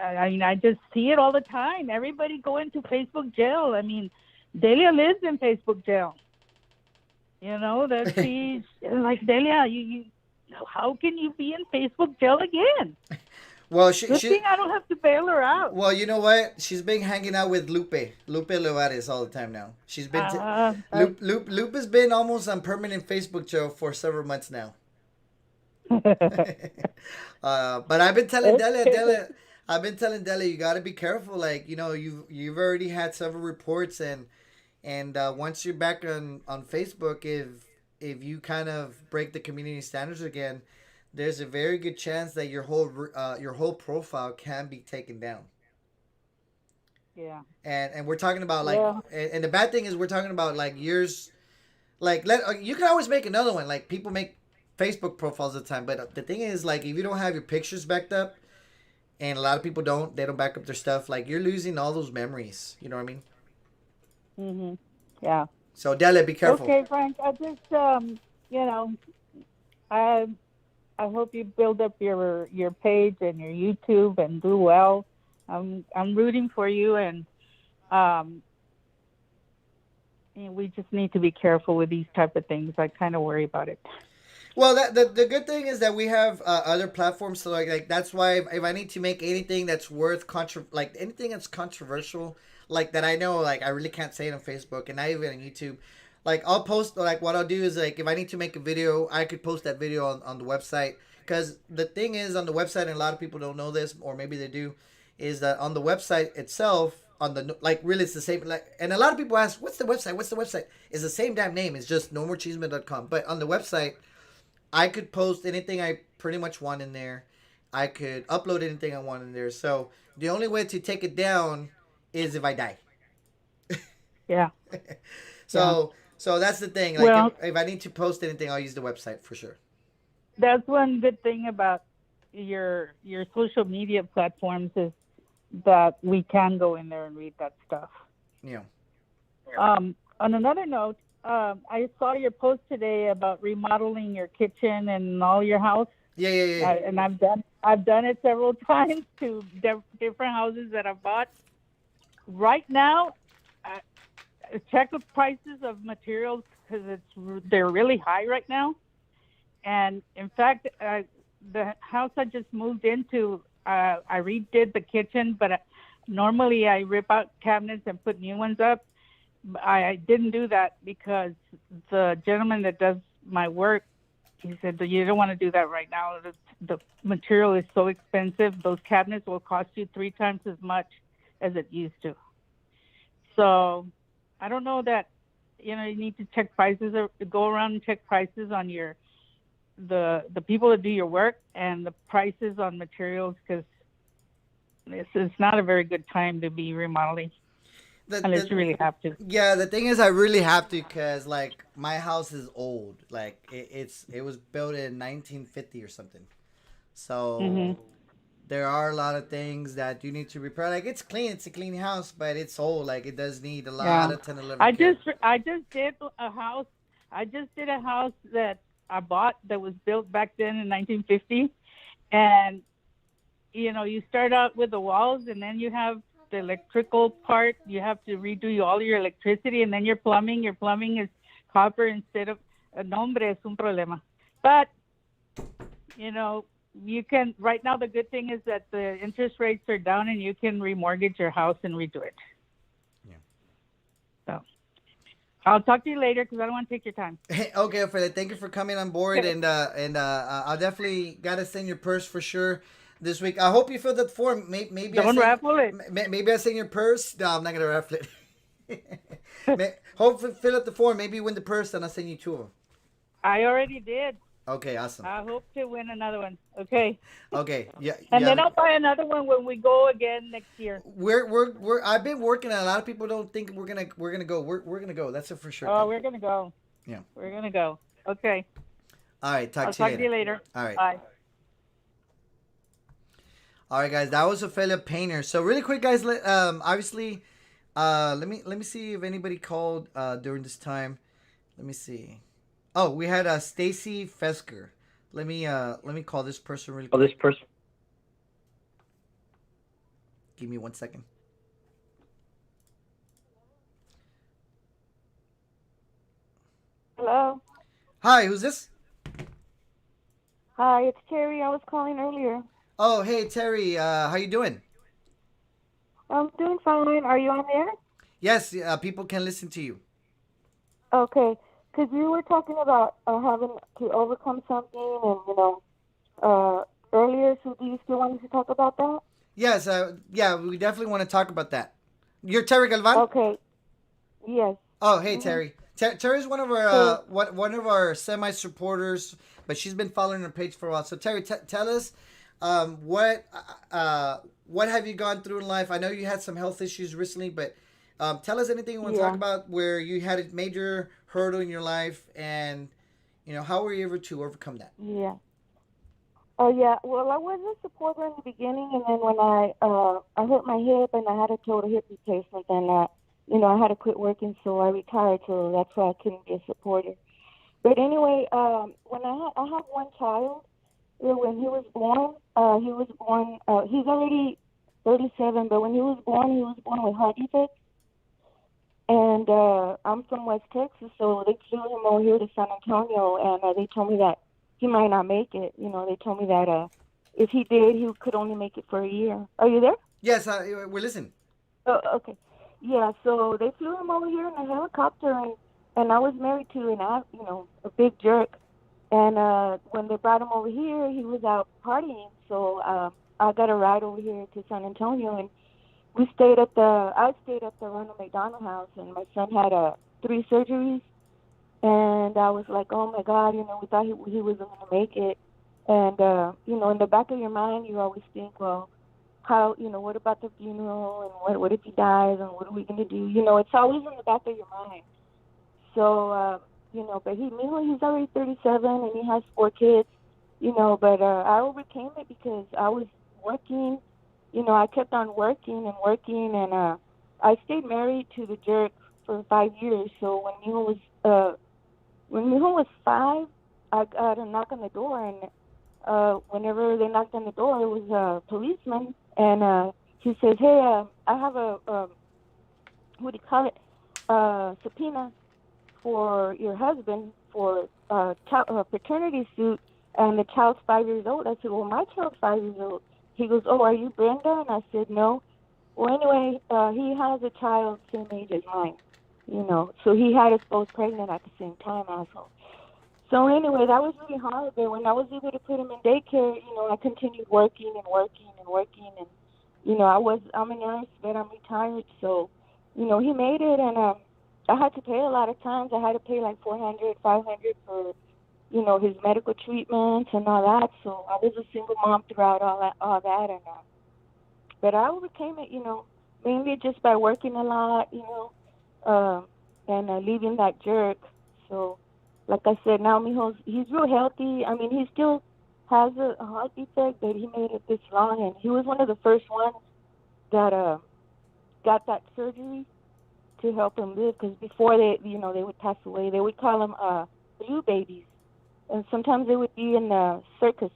I mean, I just see it all the time. Everybody go into Facebook jail. I mean, Delia lives in Facebook jail. That she's like, Delia, you how can you be in Facebook jail again? Well, Good thing I don't have to bail her out. well, you know what? She's been hanging out with Lupe Levares all the time now. She's been Lupe has been almost on permanent Facebook jail for several months now. But I've been telling Delia, you got to be careful. Like, you've already had several reports, and once you're back on Facebook, if you kind of break the community standards again, there's a very good chance that your whole profile can be taken down. Yeah. And we're talking about, like, and the bad thing is we're talking about, like, years. Like, you can always make another one. Like, people make Facebook profiles at the time, but the thing is, like, if you don't have your pictures backed up, and a lot of people they don't back up their stuff, like, you're losing all those memories. You know what I mean? Mhm. Yeah. So, Delia, be careful. Okay, Frank. I just I I hope you build up your page and your YouTube and do well. I'm rooting for you, and we just need to be careful with these type of things. I kind of worry about it. Well, the good thing is that we have other platforms. So, like that's why if I need to make anything that's worth like anything that's controversial, like that, I know, like, I really can't say it on Facebook and not even on YouTube. Like, I'll post, like, what I'll do is, like, if I need to make a video, I could post that video on the website. Because the thing is, on the website, and a lot of people don't know this, or maybe they do, is that on the website itself, like, really, it's the same, like, and a lot of people ask, what's the website? It's the same damn name. It's just nomorechisme.com. But on the website, I could post anything I pretty much want in there. I could upload anything I want in there. So the only way to take it down is if I die. Yeah. So that's the thing. Like, Well, if I need to post anything, I'll use the website for sure. that's one good thing about your social media platforms is that we can go in there and read that stuff. Yeah. On another note, I saw your post today about remodeling your kitchen and all your house. Yeah. And I've done it several times to different houses that I've bought. Right now, check the prices of materials because they're really high right now. And in fact, the house I just moved into, I redid the kitchen, but normally I rip out cabinets and put new ones up. I didn't do that because the gentleman that does my work, he said that you don't want to do that right now. The material is so expensive. Those cabinets will cost you 3 times as much as it used to. So I don't know that, you need to check prices or go around and check prices on the people that do your work and the prices on materials, because it's not a very good time to be remodeling unless you really have to. Yeah, the thing is, I really have to, because, like, my house is old. Like, it was built in 1950 or something. So there are a lot of things that you need to repair. Like, it's clean. It's a clean house, but it's old. Like, it does need a lot of 10-11 I just did a house. I just did a house that I bought that was built back then in 1950. And, you start out with the walls, and then you have the electrical part. You have to redo all your electricity, and then your plumbing. Your plumbing is copper instead of a nombre es un problema. But, you know, you can, right now, the good thing is that the interest rates are down and you can remortgage your house and redo it. Yeah. So I'll talk to you later because I don't want to take your time. Okay, Ophelia, thank you for coming on board, Okay. and I'll definitely gotta send your purse for sure this week. I hope you filled that form. Maybe Don't raffle it. maybe I send your purse. No, I'm not gonna raffle it. Hopefully, fill out the form. Maybe you win the purse, and I'll send you two of them. I already did. Okay, awesome. I hope to win another one. Okay. Okay, yeah. And then I'll buy another one when we go again next year. We're I've been working. A lot of people don't think we're gonna go. We're gonna go. That's a for sure. Oh, we're gonna go. Yeah. We're gonna go. Okay. All right. I'll talk to you later. All right. Bye. All right, guys. That was Ophelia Painter. So really quick, guys. Obviously, let me see if anybody called during this time. Let me see. Oh, we had Stacy Fesker. Let me call this person really quick. Give me 1 second. Hello. Hi, who's this? Hi, it's Terry. I was calling earlier. Oh, hey Terry. How you doing? I'm doing fine. Are you on there? Yes, people can listen to you. Okay. Because you were talking about having to overcome something and, earlier. So do you still want to talk about that? Yes, yeah, we definitely want to talk about that. You're Terry Galvan? Okay. Yes. Oh, hey Terry. Terry's one of our one of our semi supporters, but she's been following our page for a while. So Terry, tell us what have you gone through in life? I know you had some health issues recently, but tell us anything you want to talk about where you had a major hurdle in your life, and how were you able to overcome that? Yeah. Oh yeah. Well, I was a supporter in the beginning, and then when I hurt my hip and I had a total hip replacement, then I had to quit working, so I retired. So that's why I couldn't be a supporter. But anyway, when I have one child. When he was born, he's already 37, but when he was born with heart defects. And I'm from West Texas, so they flew him over here to San Antonio, and they told me that he might not make it. They told me that if he did, he could only make it for a year. Are you there? Yes, we're listening. Oh, okay. Yeah, so they flew him over here in a helicopter, and I was married to a big jerk. And when they brought him over here, he was out partying. So I got a ride over here to San Antonio, and I stayed at the Ronald McDonald House, and my son had 3 surgeries. And I was like, oh my God, we thought he wasn't going to make it. And in the back of your mind, you always think, well, how, what about the funeral, and what if he dies, and what are we going to do? It's always in the back of your mind. So. But he's already 37 and he has 4 kids, but I overcame it because I was working, I kept on working, and I stayed married to the jerk for 5 years. So when Mijo was 5, I got a knock on the door, and whenever they knocked on the door, it was a policeman, and he says, hey, I have a subpoena for your husband for a paternity suit, and the child's 5 years old. I said, well, my child's 5 years old. He goes, oh, are you Brenda? And I said, no. Well, anyway, he has a child same age as mine, so he had us both pregnant at the same time, asshole. So anyway, that was really hard, but when I was able to put him in daycare, I continued working, and I'm a nurse, but I'm retired, so, he made it, and I had to pay a lot of times. I had to pay like $400, $500 for, his medical treatments and all that. So I was a single mom throughout all that, and but I overcame it, mainly just by working a lot, and leaving that jerk. So, like I said, now he's real healthy. I mean, he still has a heart defect, but he made it this long, and he was one of the first ones that got that surgery to help him live, because before they would pass away, they would call them blue babies, and sometimes they would be in the circus,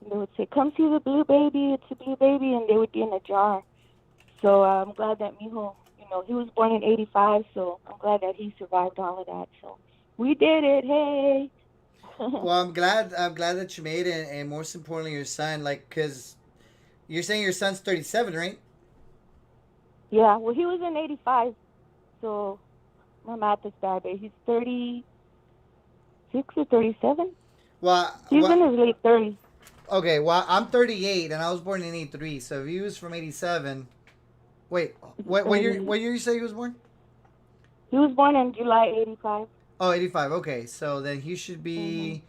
and they would say, come see the blue baby, it's a blue baby, and they would be in a jar. So I'm glad that Mijo, he was born in '85, so I'm glad that he survived all of that. So We did it. Hey. Well, I'm glad that you made it, and most importantly, your son. Like, cause you're saying your son's 37, right? Yeah. Well, he was in '85, so my math is bad, but he's 36 or 37. Well, He's in what? his late 30s. Okay, well, I'm 38, and I was born in '83. So if he was from '87, wait, what year? 30. What year you say he was born? He was born in July '85. Oh, '85. Okay, so then he should Mhm. be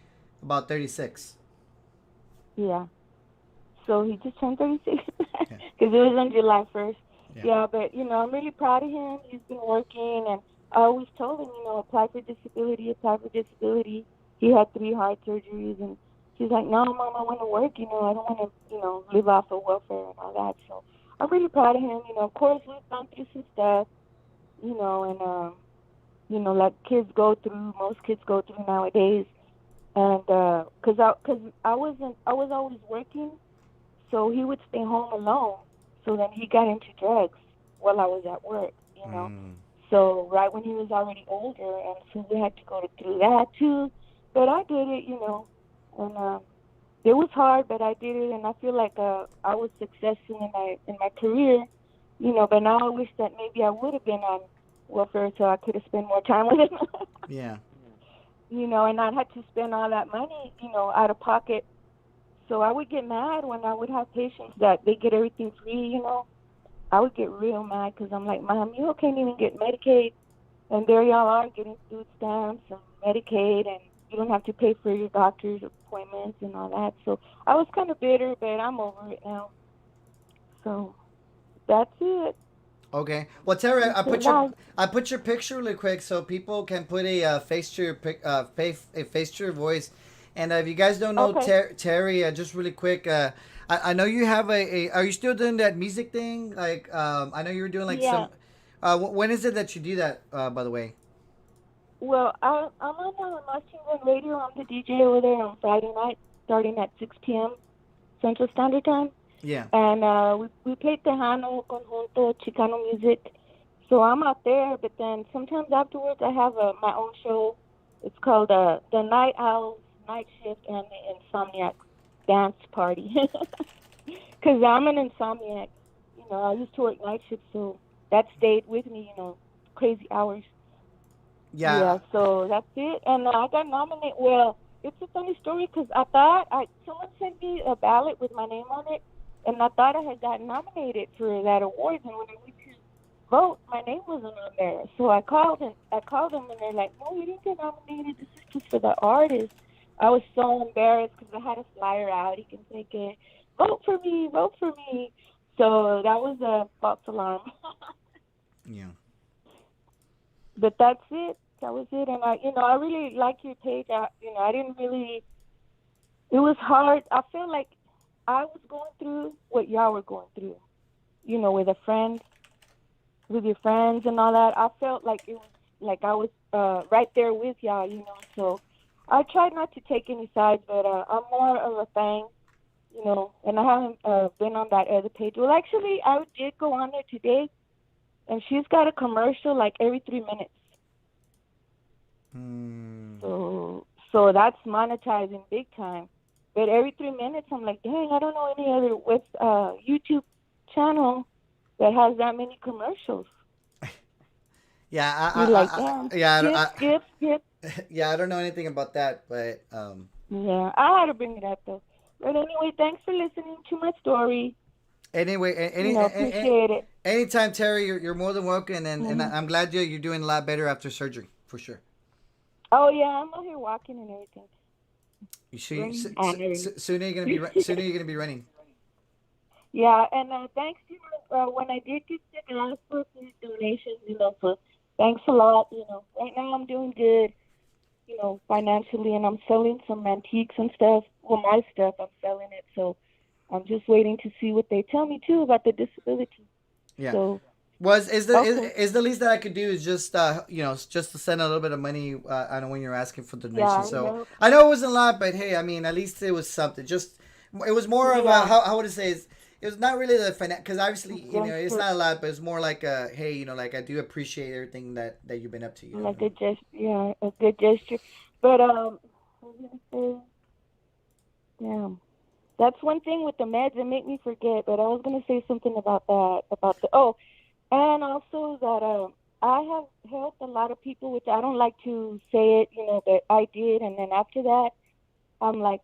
about 36. Yeah. So he just turned 36 Yeah. because it was on July 1st. Yeah. Yeah, but I'm really proud of him. He's been working, and I always told him, apply for disability, apply for disability. He had 3 heart surgeries, and he's like, no, Mom, I want to work. I don't want to, live off of welfare and all that. So I'm really proud of him. Of course, we've gone through some stuff, and like most kids go through nowadays. And I was always working, so he would stay home alone. So then he got into drugs while I was at work. Mm. So right when he was already older, and so we had to go through that too. But I did it. And it was hard, but I did it, and I feel like I was successful in my career. But now I wish that maybe I would have been on welfare so I could have spent more time with him. Yeah. And not had to spend all that money, out of pocket. So I would get mad when I would have patients that they get everything free. I would get real mad because I'm like, Mom, you can't even get Medicaid. And there y'all are getting food stamps and Medicaid, and you don't have to pay for your doctor's appointments and all that. So I was kind of bitter, but I'm over it now. So that's it. Okay. Well, Tara, That's it, guys. I put your picture really quick so people can put a face to your face to your voice. And if you guys don't know Okay. Terry, just really quick, I know you have a. Are you still doing that music thing? Like, I know you were doing like Yeah. some. When is it that you do that? By the way. Well, I'm on Washington Radio. I'm the DJ over there on Friday night, starting at 6 p.m. Central Standard Time. Yeah. And we play Tejano, Conjunto, Chicano music. So I'm out there, but then sometimes afterwards I have my own show. It's called The Night Owls Night Shift and the Insomniac Dance Party. Because I'm an insomniac. I used to work night shift, so that stayed with me, crazy hours. Yeah. Yeah, so that's it. And I got nominated. Well, it's a funny story because I thought someone sent me a ballot with my name on it, and I thought I had gotten nominated for that award. And when I went to vote, my name wasn't on there. So I called them, and they're like, "No, you didn't get nominated. This is just for the artist." I was so embarrassed because I had a flyer out. You can take it. Vote for me. Vote for me. So that was a false alarm. Yeah. But that's it. That was it. And I really like your page. I didn't really. It was hard. I felt like I was going through what y'all were going through. With a friend, with your friends and all that. I felt like it was like I was right there with y'all. So I tried not to take any sides, but I'm more of a fan. And I haven't been on that other page. Well, actually, I did go on there today, and she's got a commercial like every 3 minutes. Hmm. So that's monetizing big time. But every 3 minutes, I'm like, dang, I don't know any other YouTube channel that has that many commercials. Yeah. You're like, damn, Yeah. skip, skip, skip. Yeah. I don't know anything about that, but Yeah, I had to bring it up though. But anyway, thanks for listening to my story. Anyway, Appreciate it. anytime, Terry, you're more than welcome, and Hmm. I'm glad you're doing a lot better after surgery for sure. Oh yeah, I'm out here walking and everything. You should Running and everything. sooner you're gonna be running. Yeah, and thanks to when I did get sick, I asked for some donations. So thanks a lot. Right now I'm doing good. Financially, and I'm selling some antiques and stuff. Well, my stuff, I'm selling it. So I'm just waiting to see what they tell me too about the disability. Yeah. So Was okay, is the least that I could do is just just to send a little bit of money. I know when you're asking for yeah, donation, so I know it wasn't a lot, but hey, I mean at least it was something. Just it was more of a yeah, how would I say is It's not really the finance, because obviously, it's Gesture, not a lot, but it's more like a, hey, like I do appreciate everything that you've been up to, like a yeah, a good gesture. But what was I gonna say? Damn. That's one thing with the meds that make me forget. But I was gonna say something about that, about the and also that I have helped a lot of people, which I don't like to say it, that I did, and then after that, I'm like,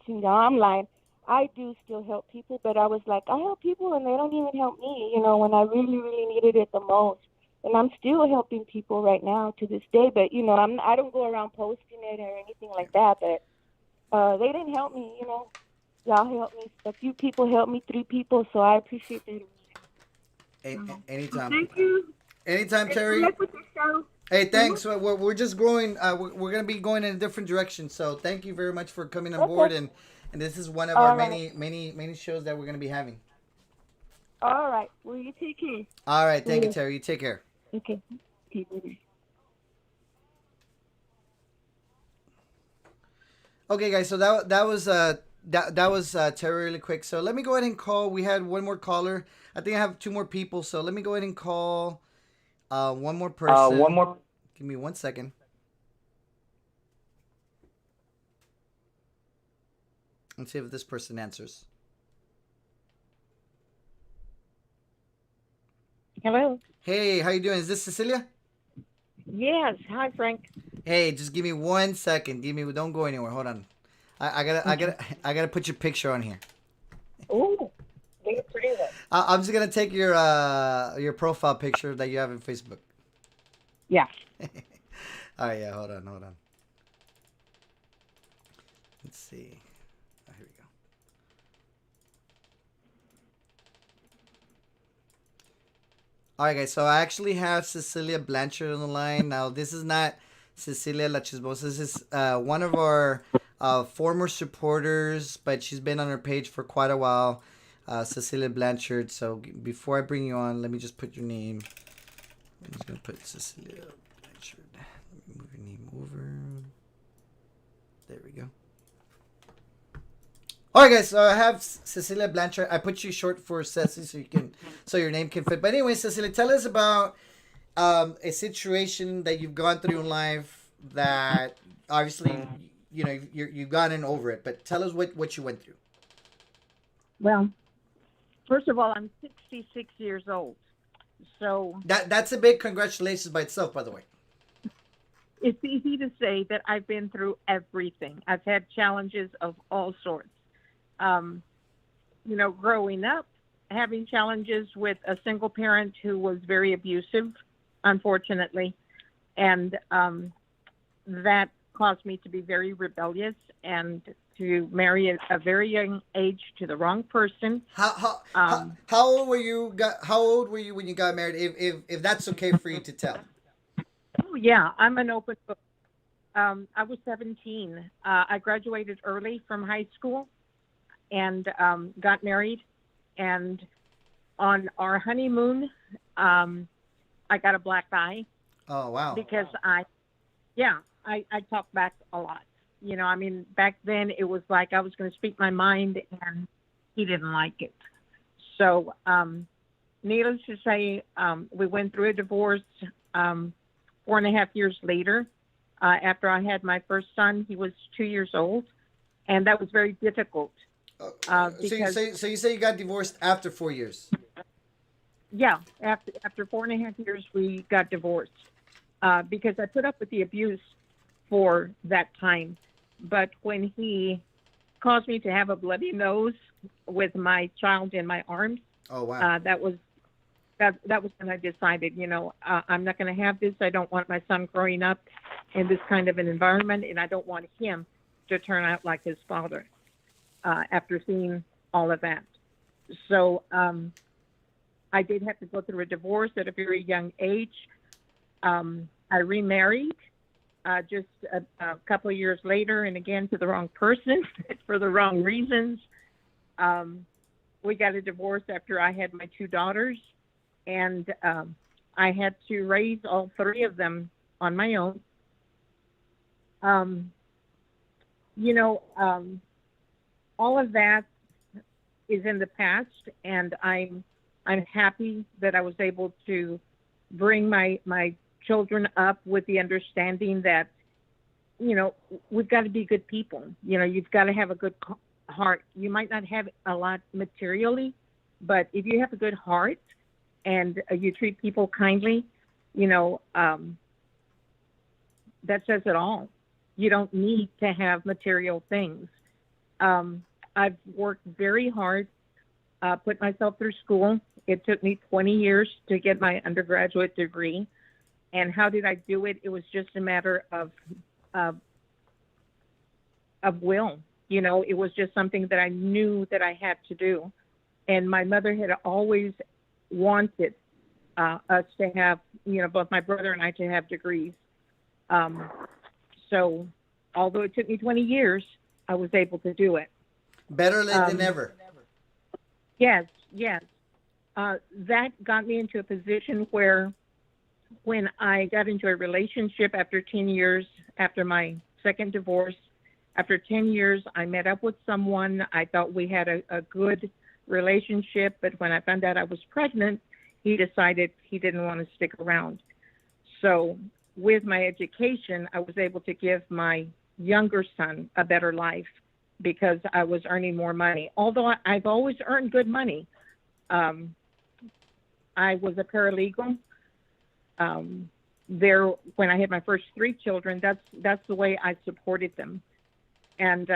I'm lying. I do still help people, but I was like, I help people and they don't even help me, when I really, really needed it the most. And I'm still helping people right now to this day, but I don't go around posting it or anything like that. But they didn't help me, Y'all helped me. A few people helped me, 3 people, so I appreciate that. Anytime. Thank you. Anytime, And good Terry. luck with your show. Hey, Mhm. thanks. We're just growing. We're gonna be going in a different direction. So thank you very much for coming on board, Okay. and this is one of our All right. many many many shows that we're gonna be having. All right. Well, you take care. All right, thank you, Later. Terry. You take care. Okay. Okay. Bye. Okay, guys. So that was Terry really quick. So let me go ahead and call. We had one more caller. I think I have two more people. So let me go ahead and call one more One person. more. Give me 1 second. Let's see if this person answers. Hello. Hey, how you doing? Is this Cecilia? Yes. Hi, Frank. Hey, just give me 1 second. Don't go anywhere. Hold on. Okay. I gotta put your picture on here. Oh, they're pretty one. I'm just gonna take your profile picture that you have in Facebook. Yeah. All right, yeah. Hold on. Let's see. Oh, here we go. All right, guys. So I actually have Cecilia Blanchard on the line. Now, this is not Cecilia La Chismosa. This is one of our former supporters, but she's been on our page for quite a while. Cecilia Blanchard. So before I bring you on, let me just put your name. I'm just gonna put Cecilia Blanchard. Let me move your name over. There we go. All right, guys. So I have Cecilia Blanchard. I put you short for Ceci so your name can fit. But anyway, Cecilia, tell us about a situation that you've gone through in life that obviously you've gotten over it. But tell us what you went through. Well, first of all, I'm 66 years old. So That's a big congratulations by itself, by the way. it's easy to say that I've been through everything. I've had challenges of all sorts. Growing up, having challenges with a single parent who was very abusive, unfortunately. And that caused me to be very rebellious and to marry at a very young age to the wrong person. How old were you? How old were you when you got married? If that's okay for you to tell. Oh, yeah, I'm an open book. I was 17. I graduated early from high school and got married. And on our honeymoon, I got a black eye. Oh, wow. Because I talk back a lot. Back then it was like I was going to speak my mind and he didn't like it. So, needless to say, we went through a divorce 4.5 years later. After I had my first son, he was 2 years old. And that was very difficult. Because, so you say you got divorced after 4 years? Yeah, after 4.5 years, we got divorced. Because I put up with the abuse for that time. But when he caused me to have a bloody nose with my child in my arms, oh wow, that was when I decided, I'm not going to have this. I don't want my son growing up in this kind of an environment, and I don't want him to turn out like his father after seeing all of that. So I did have to go through a divorce at a very young age. I remarried just a couple of years later, and again to the wrong person for the wrong reasons. We got a divorce after I had my 2 daughters, and I had to raise all 3 of them on my own. All of that is in the past, and I'm happy that I was able to bring my children up with the understanding that, you know, we've got to be good people. You know, you've got to have a good heart. You might not have a lot materially, but if you have a good heart and you treat people kindly, you know, that says it all. You don't need to have material things. I've worked very hard, put myself through school. It took me 20 years to get my undergraduate degree. And how did I do it? It was just a matter of will. You know, it was just something that I knew that I had to do. And my mother had always wanted us to have, you know, both my brother and I to have degrees. So although it took me 20 years, I was able to do it. Better late than never. Yes, yes. That got me into a position where when I got into a relationship after 10 years, after my second divorce, after 10 years, I met up with someone. I thought we had a good relationship, but when I found out I was pregnant, he decided he didn't want to stick around. So with my education, I was able to give my younger son a better life because I was earning more money. Although I've always earned good money. I was a paralegal. When I had my first 3 children, that's the way I supported them. And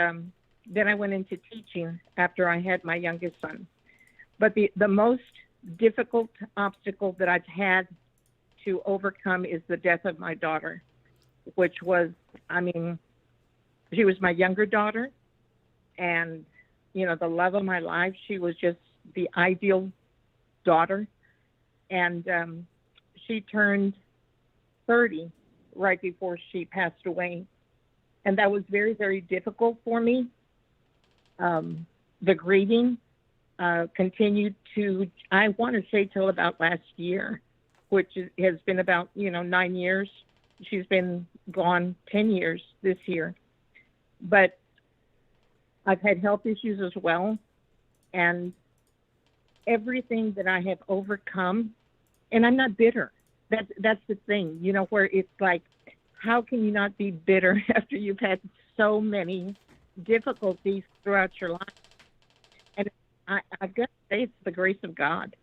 then I went into teaching after I had my youngest son. But the most difficult obstacle that I've had to overcome is the death of my daughter, which was, I mean, she was my younger daughter, and, you know, the love of my life. She was just the ideal daughter. And she turned 30 right before she passed away. And that was very, very difficult for me. The grieving continued to, I want to say, till about last year, which has been about, 9 years. She's been gone 10 years this year. But I've had health issues as well. And everything that I have overcome, and I'm not bitter. That's the thing, where it's like, how can you not be bitter after you've had so many difficulties throughout your life? And I've got to say, it's the grace of God.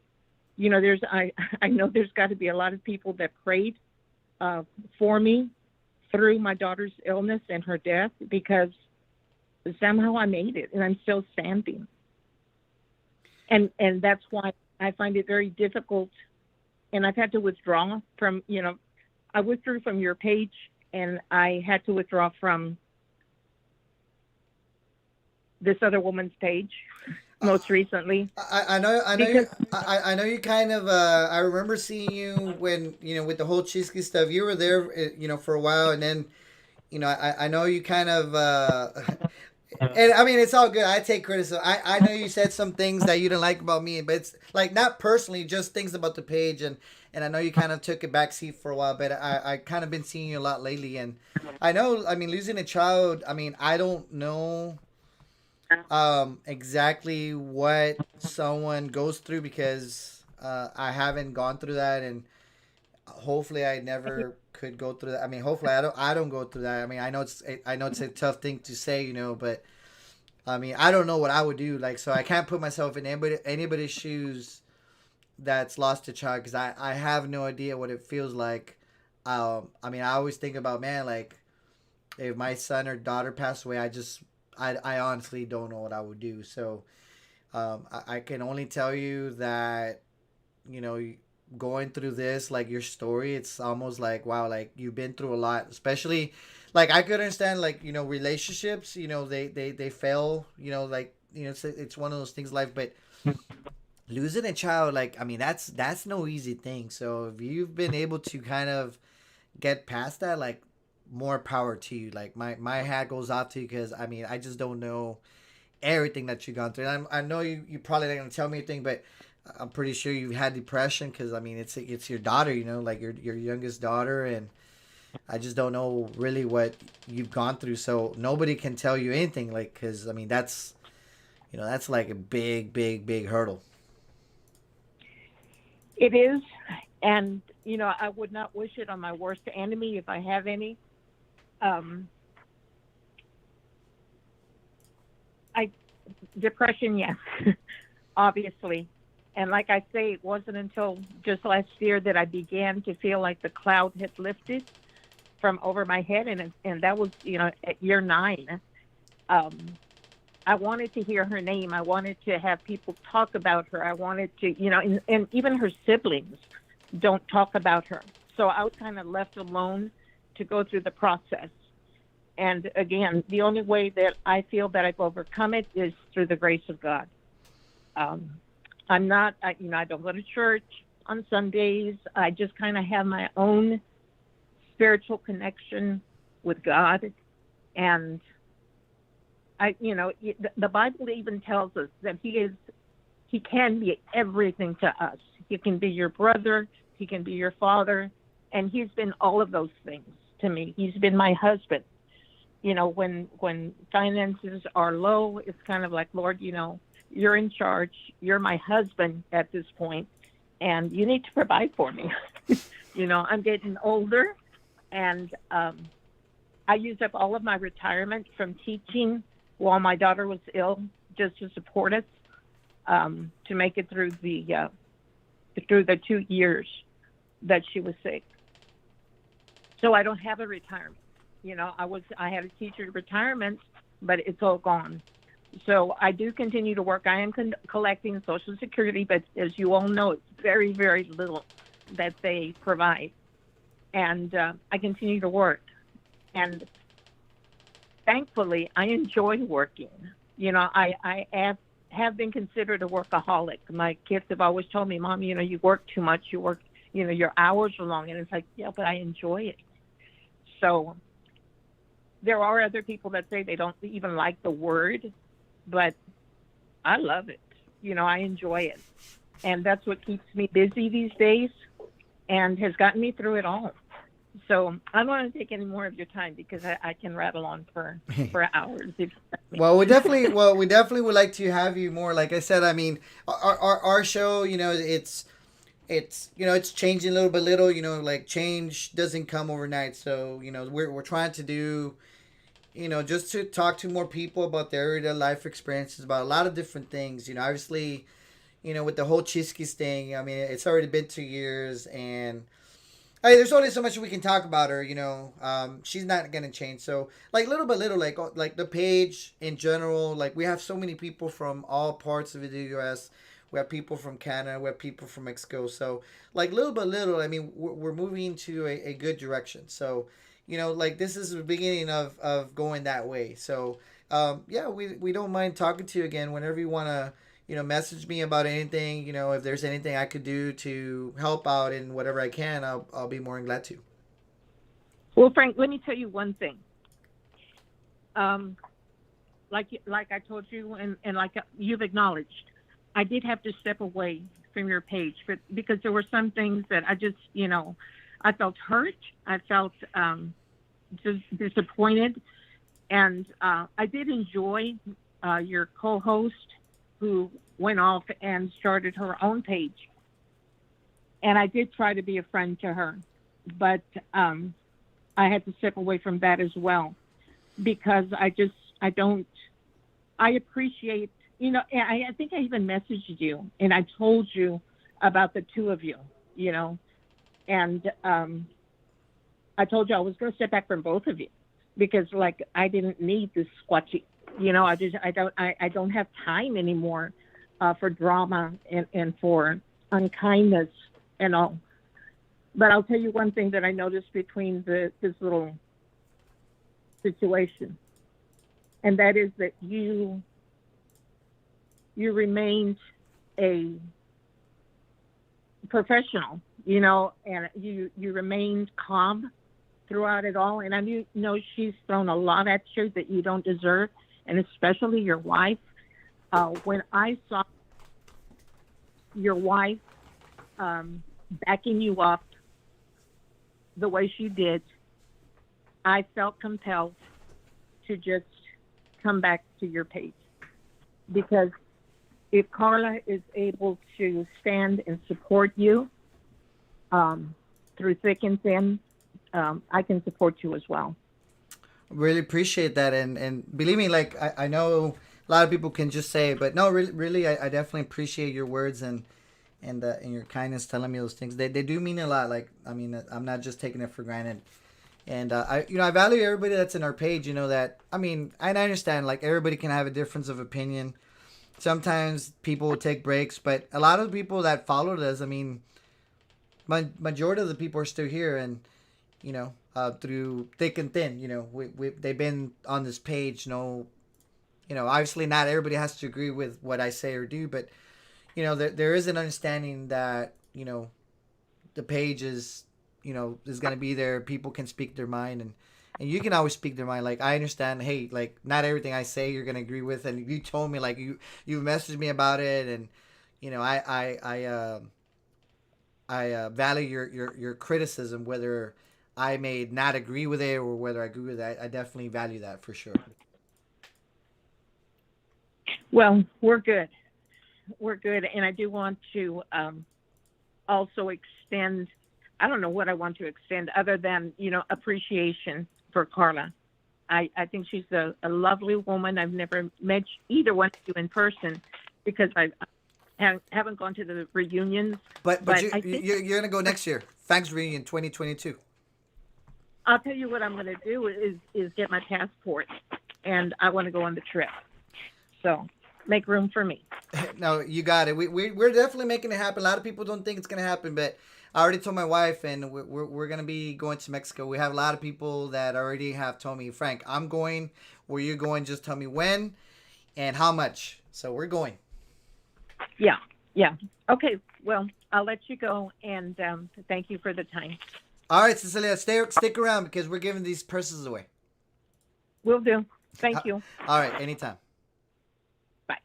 I know there's got to be a lot of people that prayed for me through my daughter's illness and her death, because somehow I made it and I'm still standing. And that's why I find it very difficult. And I've had to withdraw from, I withdrew from your page, and I had to withdraw from this other woman's page most recently. I know you kind of, I remember seeing you when, with the whole Chisky stuff, you were there, for a while, and then, I know you kind of, and I mean, it's all good. I take criticism. I know you said some things that you didn't like about me, but it's like not personally, just things about the page. And I know you kind of took a backseat for a while, but I kind of been seeing you a lot lately. And I know, I mean, losing a child, I mean, I don't know exactly what someone goes through, because I haven't gone through that, and hopefully I never could go through that. I mean, hopefully I don't go through that. I mean, I know it's a tough thing to say, but I mean, I don't know what I would do. Like, so I can't put myself in anybody's shoes that's lost a child, because I have no idea what it feels like. I mean, I always think about, man, like, if my son or daughter passed away, I honestly don't know what I would do. So I can only tell you that, going through this, like your story, it's almost like, wow, like you've been through a lot. Especially, like, I could understand, like, relationships, they fail, like, it's one of those things in life. But losing a child, like, I mean, that's no easy thing. So if you've been able to kind of get past that, like, more power to you. Like, my hat goes off to you, because I mean, I just don't know everything that you've gone through. And I know you probably not gonna tell me anything, but I'm pretty sure you've had depression, because I mean, it's your daughter, like your youngest daughter, and I just don't know really what you've gone through. So nobody can tell you anything, like, because I mean, that's That's like a big, big, big hurdle. It is, and I would not wish it on my worst enemy if I have any. Um, I Depression, yes, obviously, and like I say, it wasn't until just last year that I began to feel like the cloud had lifted from over my head, and that was at year 9. Um, I wanted to hear her name. I wanted to have people talk about her. I wanted to, and even her siblings don't talk about her. So I was kind of left alone to go through the process. And again, the only way that I feel that I've overcome it is through the grace of God. Um, I'm not, I don't go to church on Sundays. I just kind of have my own spiritual connection with God. And the Bible even tells us that he can be everything to us. He can be your brother, he can be your father, and he's been all of those things to me. He's been my husband. When finances are low, it's kind of like, Lord, you're in charge. You're my husband at this point, and you need to provide for me. I'm getting older, and I used up all of my retirement from teaching while my daughter was ill, just to support us, to make it through the 2 years that she was sick. So I don't have a retirement. I had a teacher retirement, but it's all gone. So I do continue to work. I am collecting Social Security, but as you all know, it's very, very little that they provide. And I continue to work. And thankfully, I enjoy working. I have been considered a workaholic. My kids have always told me, Mom, you work too much. You work, your hours are long. And it's like, yeah, but I enjoy it. So there are other people that say they don't even like the word, but I love it. I enjoy it. And that's what keeps me busy these days and has gotten me through it all. So I don't want to take any more of your time because I can rattle on for hours. Well, we definitely would like to have you more. Like I said, I mean, our show, it's changing little by little. Like change doesn't come overnight. So we're trying to do, just to talk to more people about their everyday life experiences, about a lot of different things. Obviously, with the whole Chiskis thing. I mean, it's already been 2 years, and there's only so much we can talk about her. She's not gonna change. So like little by little, like the page in general, like we have so many people from all parts of the U.S. We have people from Canada. We have people from Mexico. So like little by little, I mean, we're moving to a good direction. So like this is the beginning of going that way. So yeah, we don't mind talking to you again whenever you wanna. Message me about anything. If there's anything I could do to help out in whatever I can, I'll be more than glad to. Well, Frank, let me tell you one thing. Like I told you, and like you've acknowledged, I did have to step away from your page because there were some things that I just, I felt hurt. I felt just disappointed, and I did enjoy your co-host, who went off and started her own page. And I did try to be a friend to her, but I had to step away from that as well because I appreciate, I think I even messaged you and I told you about the two of you, and I told you I was going to step back from both of you because like I didn't need this squatchy. I don't have time anymore for drama and for unkindness and all. But I'll tell you one thing that I noticed between this little situation, and that is that you remained a professional, and you remained calm throughout it all. And I know she's thrown a lot at you that you don't deserve, and especially your wife. When I saw your wife backing you up the way she did, I felt compelled to just come back to your page. because if Carla is able to stand and support you through thick and thin, I can support you as well. Really appreciate that, and believe me, like I know a lot of people can just say, but no, really, I definitely appreciate your words and your kindness telling me those things. They do mean a lot. Like, I mean, I'm not just taking it for granted. And I value everybody that's in our page. That, I mean, and I understand, like, everybody can have a difference of opinion. Sometimes people will take breaks, but a lot of the people that followed us, I mean, majority of the people are still here, and through thick and thin, they've been on this page. Obviously not everybody has to agree with what I say or do, but there is an understanding that the page is is going to be there. People can speak their mind, and you can always speak their mind. Like, I understand, hey, like, not everything I say you're going to agree with, and you told me, like, you messaged me about it, and I value your criticism, whether I may not agree with it or whether I agree with it. I definitely value that for sure. Well, we're good. We're good. And I do want to also extend, I don't know what I want to extend other than, appreciation for Carla. I think she's a lovely woman. I've never met either one of you in person because I haven't gone to the reunions. But you're going to go next year. Thanks reunion 2022. I'll tell you what I'm going to do is get my passport, and I want to go on the trip. So make room for me. No, you got it. We're definitely making it happen. A lot of people don't think it's going to happen, but I already told my wife, and we're going to be going to Mexico. We have a lot of people that already have told me, Frank, I'm going. Where you're going, just tell me when and how much. So we're going. Yeah. Okay, well, I'll let you go, and thank you for the time. All right, Cecilia, stick around because we're giving these purses away. Will do. Thank you. All right, anytime. Bye.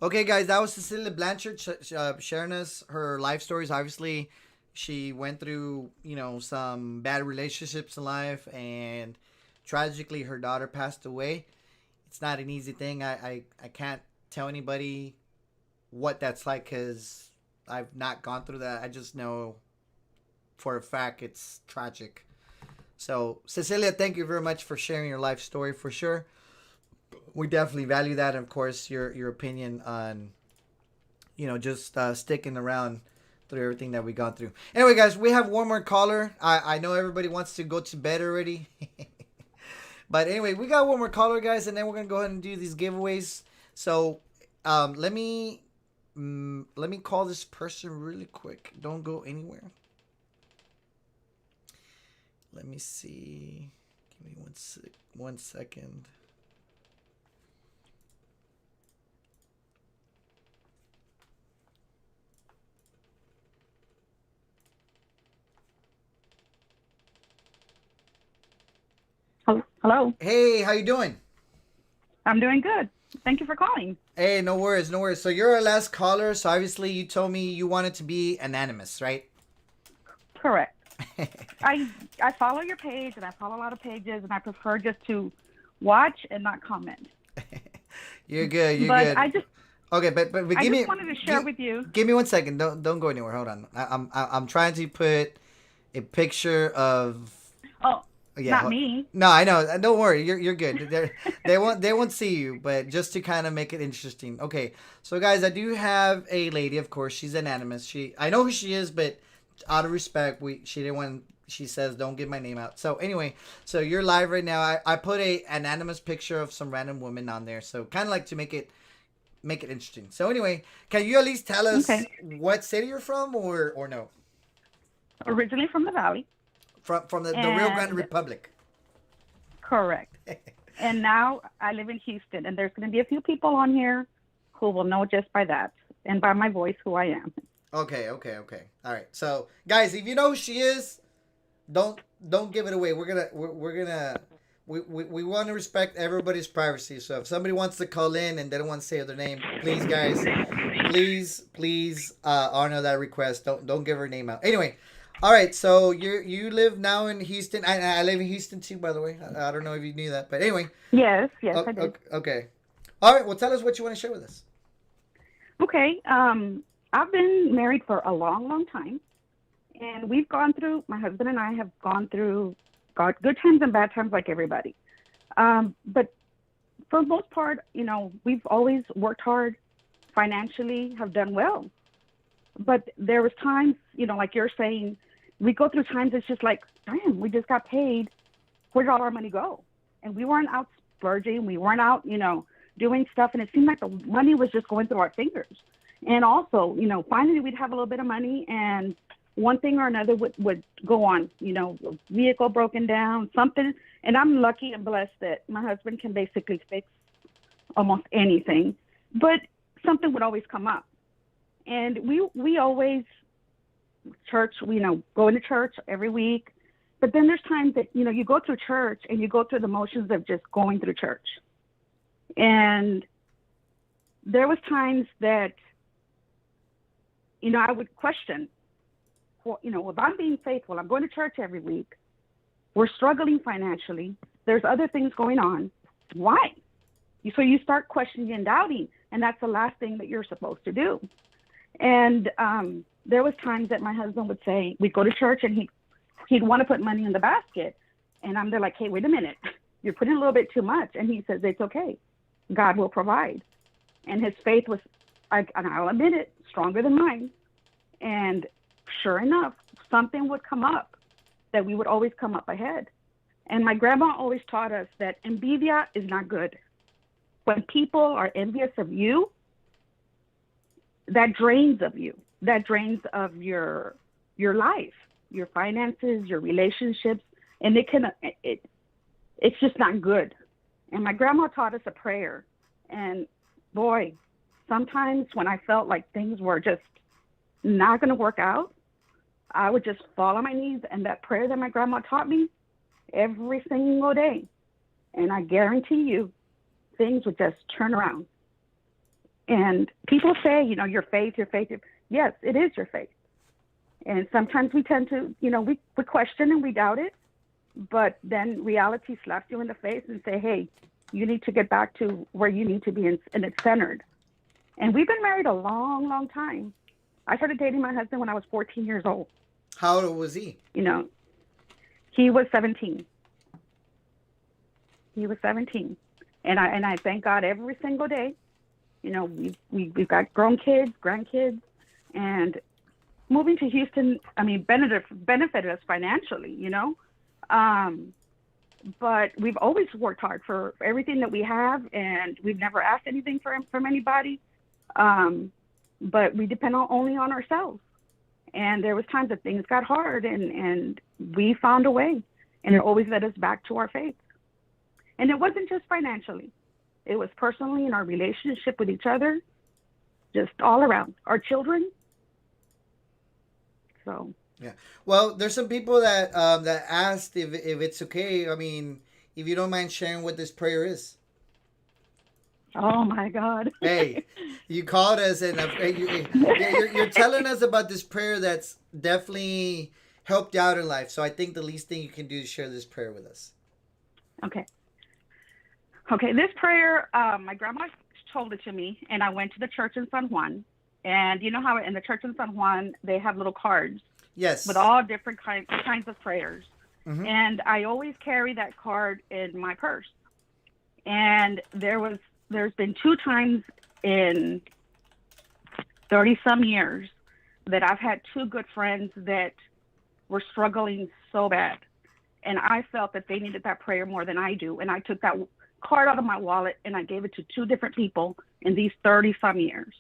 Okay, guys, that was Cecilia Blanchard sharing us her life stories. Obviously, she went through, some bad relationships in life, and tragically, her daughter passed away. It's not an easy thing. I can't tell anybody what that's like because I've not gone through that. I just know for a fact it's tragic. So, Cecilia, thank you very much for sharing your life story for sure. We definitely value that. And of course, your opinion on, just sticking around through everything that we gone through. Anyway, guys, we have one more caller. I know everybody wants to go to bed already. But anyway, we got one more caller, guys, and then we're going to go ahead and do these giveaways. So, let me call this person really quick. Don't go anywhere. Let me see. Give me 1 second. Hello. Hey, how you doing? I'm doing good. Thank you for calling. Hey, no worries. So you're our last caller. So obviously you told me you wanted to be anonymous, right? Correct. I follow your page, and I follow a lot of pages, and I prefer just to watch and not comment. You're good. But I just okay, but I just wanted to share with you. Give me 1 second. Don't go anywhere. Hold on. I'm trying to put a picture of. Oh. Yeah, not me. No, I know. Don't worry. You're good. They won't see you, but just to kind of make it interesting. Okay, so guys, I do have a lady. Of course, she's anonymous. I know who she is, but out of respect, she didn't want. She says don't give my name out. So anyway, so you're live right now. I put a anonymous picture of some random woman on there, so kind of like to make it interesting. So anyway, can you at least tell us what city you're from, or no? Originally from the Valley. From the Rio Grande Republic. Correct. And now I live in Houston, and there's going to be a few people on here who will know just by that and by my voice who I am. Okay. All right. So, guys, if you know who she is, don't give it away. We want to respect everybody's privacy. So if somebody wants to call in and they don't want to say their name, please, guys, please honor that request. Don't give her name out. Anyway. All right, so you live now in Houston. I live in Houston too, by the way. I don't know if you knew that, but anyway. Yes, I did. Okay. All right. Well, tell us what you want to share with us. Okay. I've been married for a long, long time, and we've gone through. My husband and I have gone through, got good times and bad times like everybody. But for the most part, we've always worked hard financially, have done well. But there was times, like you're saying, we go through times it's just like, damn, we just got paid. Where did all our money go? And we weren't out splurging. We weren't out, doing stuff. And it seemed like the money was just going through our fingers. And also, finally we'd have a little bit of money and one thing or another would go on, vehicle broken down, something. And I'm lucky and blessed that my husband can basically fix almost anything. But something would always come up. And we always church, going to church every week. But then there's times that, you go through church and you go through the motions of just going through church. And there was times that, I would question, well, if I'm being faithful, I'm going to church every week. We're struggling financially. There's other things going on. Why? So you start questioning and doubting, and that's the last thing that you're supposed to do. And there was times that my husband would say, we'd go to church and he'd want to put money in the basket. And I'm there like, hey, wait a minute. You're putting a little bit too much. And he says, it's okay. God will provide. And his faith was, and I'll admit it, stronger than mine. And sure enough, something would come up that we would always come up ahead. And my grandma always taught us that envidia is not good. When people are envious of you, that drains of you. That drains of your life, your finances, your relationships, and it's just not good. And my grandma taught us a prayer, and boy, sometimes when I felt like things were just not going to work out, I would just fall on my knees, and that prayer that my grandma taught me every single day, and I guarantee you, things would just turn around. And people say, your faith. Yes, it is your faith. And sometimes we tend to, we question and we doubt it. But then reality slaps you in the face and say, hey, you need to get back to where you need to be and it's centered. And we've been married a long, long time. I started dating my husband when I was 14 years old. How old was he? He was 17. He was 17. And I thank God every single day. We've got grown kids, grandkids, and moving to Houston, benefited us financially, but we've always worked hard for everything that we have, and we've never asked anything from anybody. But we depend only on ourselves. And there was times that things got hard, and we found a way, and it always led us back to our faith. And it wasn't just financially. It was personally in our relationship with each other, just all around. Our children. So. Yeah. Well, there's some people that that asked if it's okay. If you don't mind sharing what this prayer is. Oh my God. Hey, you called us and you're telling us about this prayer that's definitely helped you out in life. So I think the least thing you can do is share this prayer with us. Okay, this prayer, my grandma told it to me, and I went to the church in San Juan. And you know how in the church in San Juan, they have little cards. Yes. With all different kinds of prayers. Mm-hmm. And I always carry that card in my purse. And there's been 2 times in 30-some years that I've had 2 good friends that were struggling so bad. And I felt that they needed that prayer more than I do. And I took that card out of my wallet and I gave it to 2 different people in these 30-some years.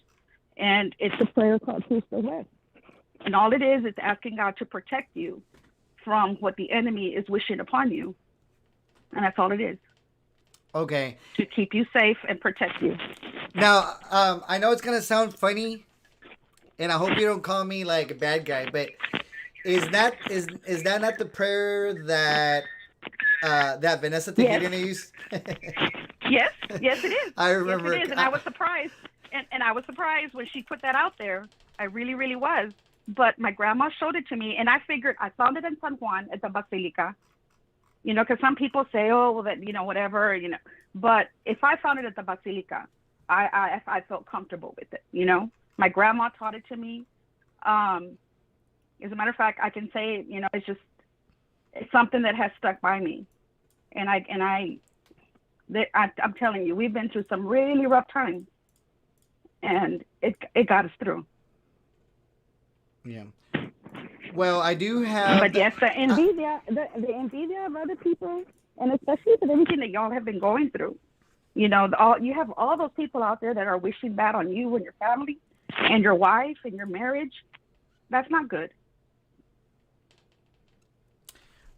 And it's a prayer called Peace the West. And all it is asking God to protect you from what the enemy is wishing upon you. And that's all it is. Okay. To keep you safe and protect you. Now, I know it's going to sound funny, and I hope you don't call me like a bad guy, but is that not the prayer that Vanessa Tejeda used? Yes, it is. I remember. Yes, it is, and I was surprised. And I was surprised when she put that out there. I really, really was. but my grandma showed it to me, and I figured I found it in San Juan at the Basilica. You know, because some people say, oh, well, that, you know, whatever, you know. But if I found it at the Basilica, I felt comfortable with it. You know, my grandma taught it to me. As a matter of fact, I can say, you know, it's something that has stuck by me, and I'm telling you, we've been through some really rough times, and it got us through. Yeah. Well, I do have. But yes, the envidia of other people, and especially with everything that y'all have been going through, you know, you have all those people out there that are wishing bad on you and your family, and your wife and your marriage. That's not good.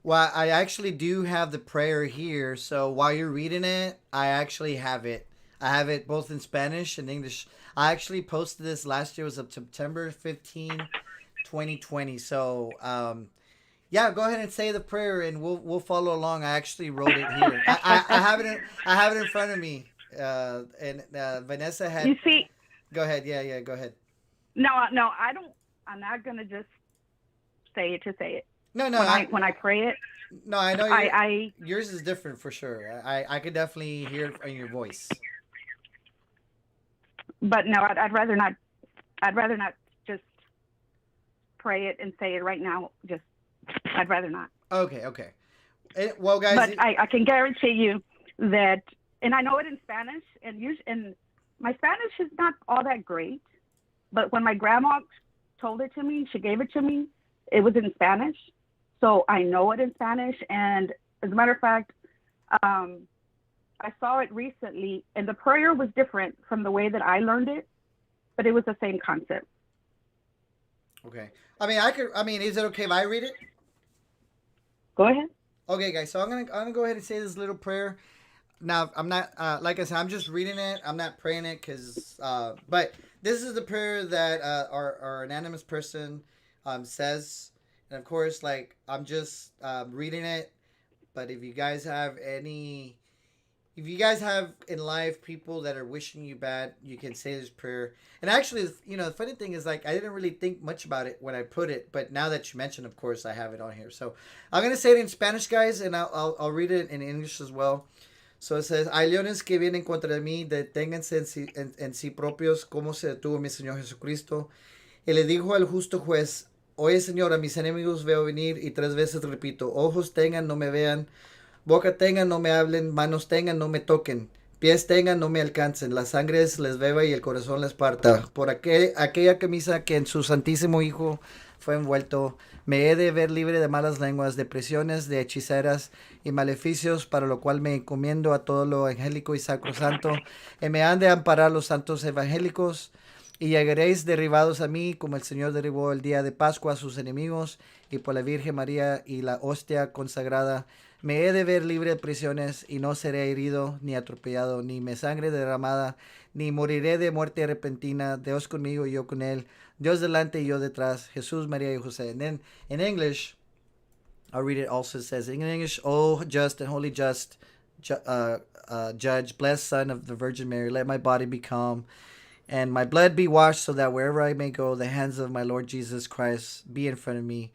Well, I actually do have the prayer here. So while you're reading it, I actually have it. I have it both in Spanish and English. I actually posted this last year. It was of September 15, 2020. So, yeah, go ahead and say the prayer, and we'll follow along. I actually wrote it here. I have it. I have it in front of me. And Vanessa had. You see, Go ahead. Yeah. Go ahead. no, I don't. I'm not gonna just say it to say it. No. When I pray it, No, I know I yours is different for sure. I could definitely hear it in your voice. but no, I'd rather not. I'd rather not just pray it and say it right now. I'd rather not. Okay. Well, guys. But I can guarantee you that, and I know it in Spanish, and my Spanish is not all that great. But when my grandma told it to me, she gave it to me, it was in Spanish. So I know it in Spanish. And as a matter of fact, I saw it recently, and the prayer was different from the way that I learned it, but it was the same concept. Okay. I mean, is it okay if I read it? Go ahead. Okay, guys. So I'm gonna go ahead and say this little prayer. Now, I'm not like I said, I'm just reading it. I'm not praying it because, but this is the prayer that our anonymous person says, and of course, like I'm just reading it. But if you guys have in life people that are wishing you bad, you can say this prayer. And actually, you know, the funny thing is, like, I didn't really think much about it when I put it, but now that you mentioned, of course, I have it on here. So I'm gonna say it in Spanish, guys, and I'll read it in English as well. So it says, hay leones que vienen contra mí, deténganse en sí propios, como se detuvo mi Señor Jesucristo. Y le dijo al justo juez, oye, Señor, a mis enemigos veo venir, y 3 veces repito, ojos tengan, no me vean, boca tengan, no me hablen, manos tengan, no me toquen, pies tengan, no me alcancen, la sangre les beba y el corazón les parta. Por aquella camisa que en su santísimo Hijo fue envuelto, me he de ver libre de malas lenguas, de prisiones, de hechiceras y maleficios, para lo cual me encomiendo a todo lo angélico y sacrosanto, y me han de amparar los santos evangélicos, y llegaréis derribados a mí, como el Señor derribó el día de Pascua a sus enemigos, y por la Virgen María y la hostia consagrada, me he de ver libre de prisiones, y no seré herido, ni atropellado, ni me sangre derramada, ni moriré de muerte repentina. Dios conmigo y yo con él, Dios delante y yo detrás, Jesús, María y José. And then in English, I'll read it also. It says in English, oh, just and holy just judge, blessed Son of the Virgin Mary, let my body be calm and my blood be washed, so that wherever I may go, the hands of my Lord Jesus Christ be in front of me,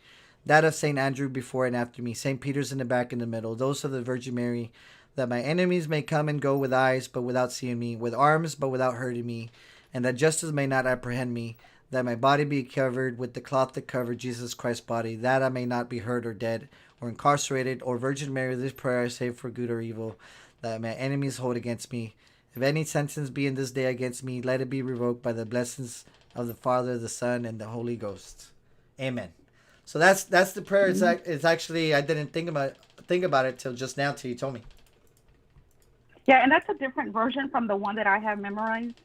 that of St. Andrew before and after me, St. Peter's in the back and the middle, those of the Virgin Mary, that my enemies may come and go with eyes, but without seeing me, with arms, but without hurting me, and that justice may not apprehend me, that my body be covered with the cloth that covered Jesus Christ's body, that I may not be hurt or dead, or incarcerated, or Virgin Mary, this prayer I say for good or evil, that my enemies hold against me. If any sentence be in this day against me, let it be revoked by the blessings of the Father, the Son, and the Holy Ghost. Amen. So that's the prayer. It's actually, I didn't think about it till just now, till you told me. Yeah, and that's a different version from the one that I have memorized.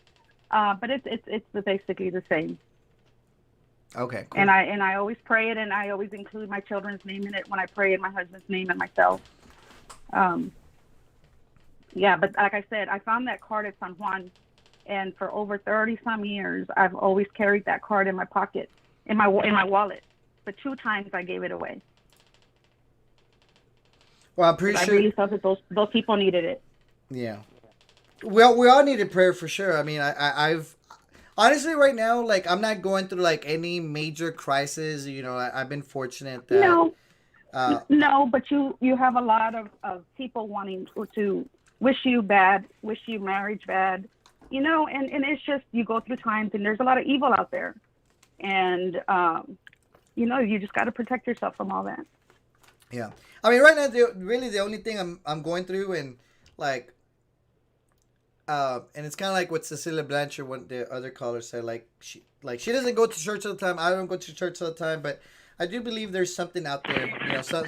But it's basically the same. Okay, cool. And I always pray it, and I always include my children's name in it when I pray, and my husband's name and myself. Yeah, but like I said, I found that card at San Juan, and for over 30 some years, I've always carried that card in my pocket, in my wallet. But 2 times I gave it away. Well, I'm pretty sure. I really felt that those people needed it. Yeah. Well, we all needed prayer for sure. I mean, Honestly, right now, like I'm not going through like any major crisis. You know, I've been fortunate that No, uh, no, but you have a lot of people wanting to wish you bad, wish you marriage bad, and it's just you go through times and there's a lot of evil out there, and you just got to protect yourself from all that. yeah. I mean, right now, really the only thing I'm going through and like and it's kind of like what Cecilia Blanchard, one the other caller said. Like she doesn't go to church all the time. I don't go to church all the time, but I do believe there's something out there. You know, some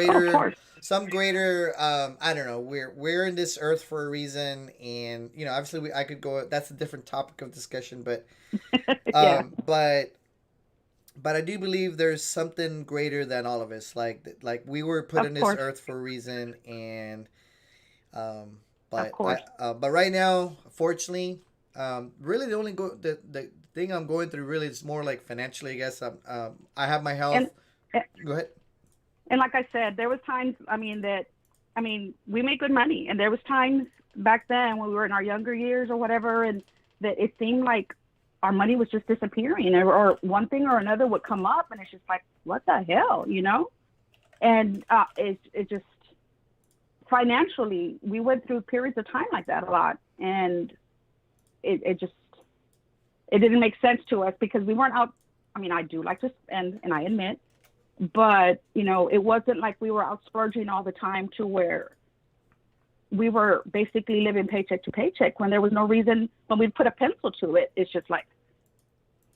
Oh, of greater, course. some greater. I don't know. We're in this earth for a reason, and you know, obviously, I could go. That's a different topic of discussion, but Yeah, um, but but I do believe there's something greater than all of us. Like we were put of in this course, earth for a reason, and um, of but course. but right now, fortunately, really the thing I'm going through really is more like financially. I guess I have my health. And Go ahead. and like I said, there was times. We made good money, and there was times back then when we were in our younger years or whatever, and that it seemed like our money was just disappearing, or one thing or another would come up, and it's just like, what the hell? And it just financially, we went through periods of time like that a lot, and it just it didn't make sense to us because we weren't out. I mean, I do like to spend, and I admit, but it wasn't like we were out splurging all the time to where we were basically living paycheck to paycheck when there was no reason. When we put a pencil to it, it's just like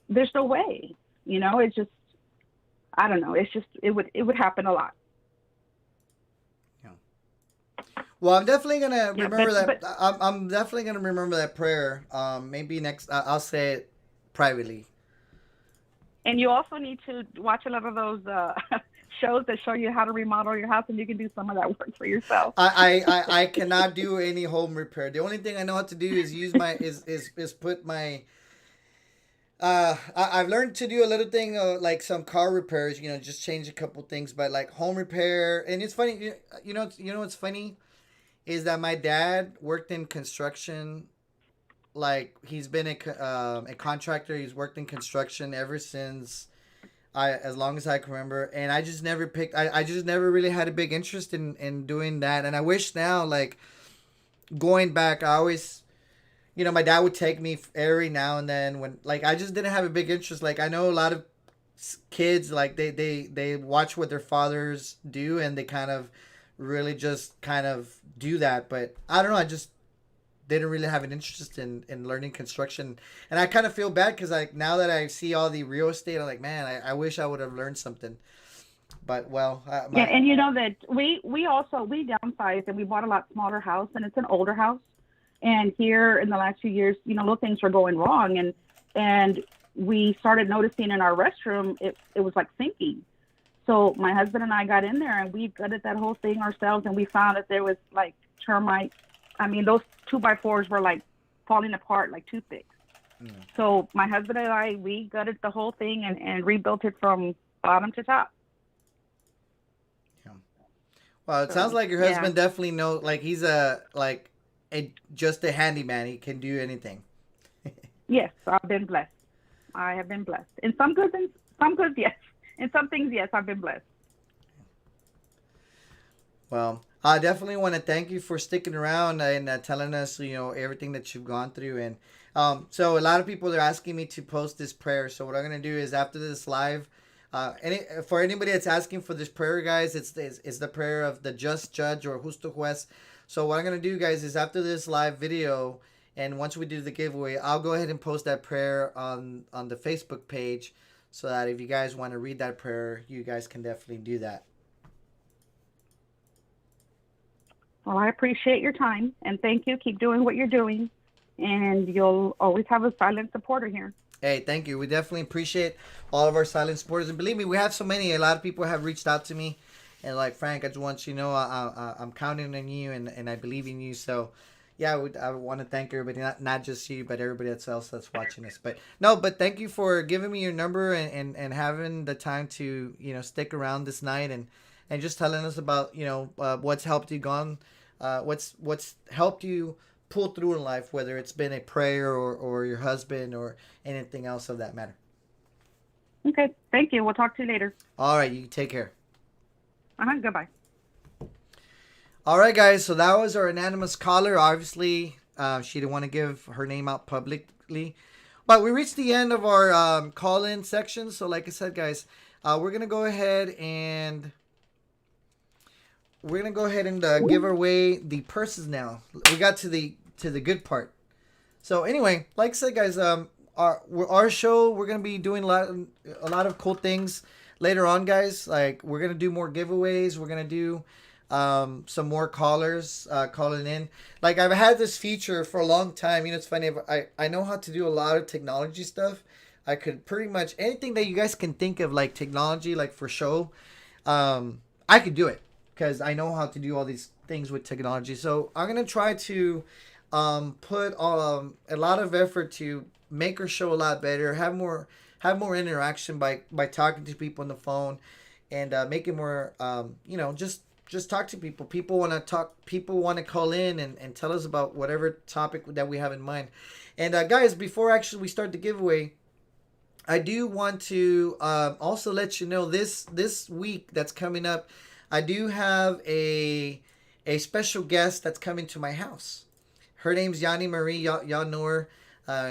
there's no way. It's just, I don't know. It's just it would happen a lot. Well, I'm definitely gonna Yeah, remember that. but I'm definitely gonna remember that prayer. Maybe next I'll say it privately. and you also need to watch a lot of those shows that show you how to remodel your house, and you can do some of that work for yourself. I cannot do any home repair. The only thing I know how to do is use my is put my I've learned to do a little thing like some car repairs, you know, just change a couple things, but like home repair. And it's funny, you know what's funny is that my dad worked in construction. Like he's been a contractor. He's worked in construction ever since as long as I can remember. And I just never picked. I just never really had a big interest in doing that. And I wish now, like going back, I always, my dad would take me every now and then when like I just didn't have a big interest. Like I know a lot of kids like they watch what their fathers do and they kind of really just kind of do that. But I don't know. I just didn't really have an interest in learning construction, and I kind of feel bad because like now that I see all the real estate, I'm like, man, I wish I would have learned something. But well, Yeah, and you know that we also we downsized and we bought a lot smaller house, and it's an older house. And here in the last few years, little things were going wrong, and we started noticing in our restroom it was like sinking. So my husband and I got in there and we gutted that whole thing ourselves, and we found that there was like termites. I mean, those 2x4s were like falling apart like toothpicks. Mm. So my husband and I, we gutted the whole thing and rebuilt it from bottom to top. Yeah. Well, it So, sounds like your yeah. husband definitely knows. Like he's just a handyman. He can do anything. Yes, I've been blessed. I have been blessed. In some good things, some good, yes. In some things, yes, I've been blessed. Well, I definitely want to thank you for sticking around and telling us, everything that you've gone through. And so a lot of people are asking me to post this prayer. So what I'm gonna do is after this live, for anybody that's asking for this prayer, guys, it's the prayer of the just judge or justo juez. So what I'm gonna do, guys, is after this live video, and once we do the giveaway, I'll go ahead and post that prayer on the Facebook page, so that if you guys want to read that prayer, you guys can definitely do that. Well, I appreciate your time, and thank you. Keep doing what you're doing, and you'll always have a silent supporter here. Hey, thank you. We definitely appreciate all of our silent supporters. And believe me, we have so many. A lot of people have reached out to me. And like, Frank, I just want you to know I'm counting on you and I believe in you. So, yeah, I want to thank everybody, not just you, but everybody else that's watching us. But thank you for giving me your number and having the time to, stick around this night and just telling us about, what's helped you what's helped you pull through in life, whether it's been a prayer or your husband or anything else of that matter. Okay. Thank you. We'll talk to you later. All right, you take care. Goodbye. All right, guys. So that was our anonymous caller. Obviously, she didn't want to give her name out publicly. But we reached the end of our call-in section. So like I said, guys, we're going to go ahead and give away the purses now. We got to the good part. So anyway, like I said, guys, our show, we're going to be doing a lot of cool things later on, guys. Like, we're going to do more giveaways. We're going to do some more callers calling in. Like, I've had this feature for a long time. You know, it's funny. I know how to do a lot of technology stuff. I could pretty much anything that you guys can think of, like technology, like for show, I could do it because I know how to do all these things with technology. So I'm gonna try to put a lot of effort to make our show a lot better, have more interaction by talking to people on the phone, and make it more just talk to people. People want to talk. People want to call in and tell us about whatever topic that we have in mind. And guys, before actually we start the giveaway, I do want to also let you know this week that's coming up, I do have a special guest that's coming to my house. Her name's Yanni Marie. Y'all know her.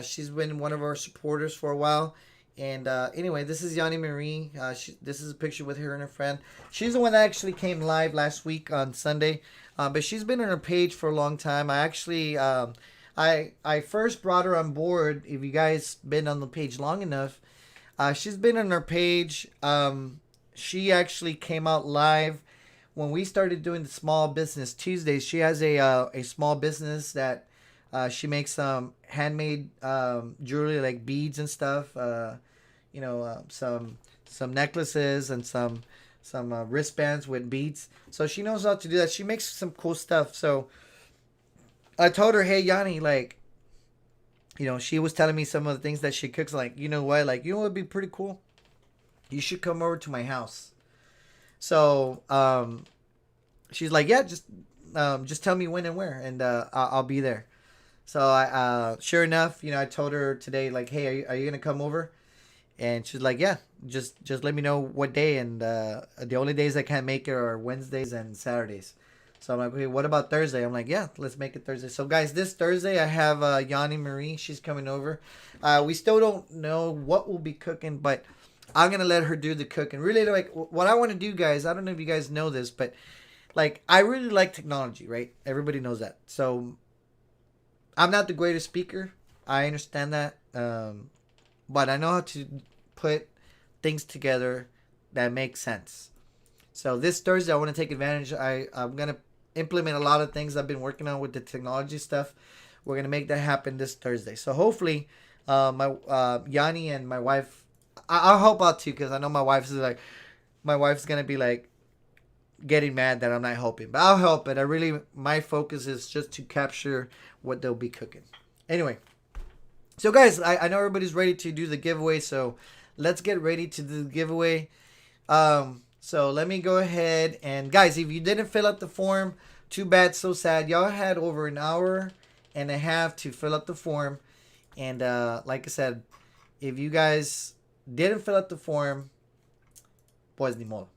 She's been one of our supporters for a while. And anyway, this is Yanni Marie. This is a picture with her and her friend. She's the one that actually came live last week on Sunday. But she's been on her page for a long time. I actually, I first brought her on board. If you guys been on the page long enough, she's been on her page. She actually came out live when we started doing the Small Business Tuesdays. She has a small business that she makes some handmade jewelry, like beads and stuff. Some necklaces and some wristbands with beads. So she knows how to do that. She makes some cool stuff. So I told her, hey, Yanni, like, she was telling me some of the things that she cooks. Like, you know what? Like, you know what would be pretty cool? You should come over to my house. So she's like, yeah, just tell me when and where, and I'll be there. So I sure enough, I told her today, like, hey, are you gonna come over? And she's like, yeah, just let me know what day. And the only days I can't make it are Wednesdays and Saturdays. So I'm like, okay, what about Thursday? I'm like, yeah, let's make it Thursday. So guys, this Thursday I have Yanni Marie. She's coming over. We still don't know what we'll be cooking, but I'm gonna let her do the cooking. Really, like, what I want to do, guys, I don't know if you guys know this, but like, I really like technology, right? Everybody knows that. So I'm not the greatest speaker. I understand that. But I know how to put things together that make sense. So this Thursday, I want to take advantage. I'm going to implement a lot of things I've been working on with the technology stuff. We're going to make that happen this Thursday. So hopefully, my Yanni and my wife, I'll help out too, because I know my wife's going to be like getting mad that I'm not helping. But I'll help it. My focus is just to capture what they'll be cooking. Anyway. So guys, I know everybody's ready to do the giveaway, so let's get ready to do the giveaway. So let me go ahead, and guys, if you didn't fill out the form, too bad, so sad. Y'all had over an hour and a half to fill out the form, and like I said, if you guys didn't fill out the form, pues ni modo.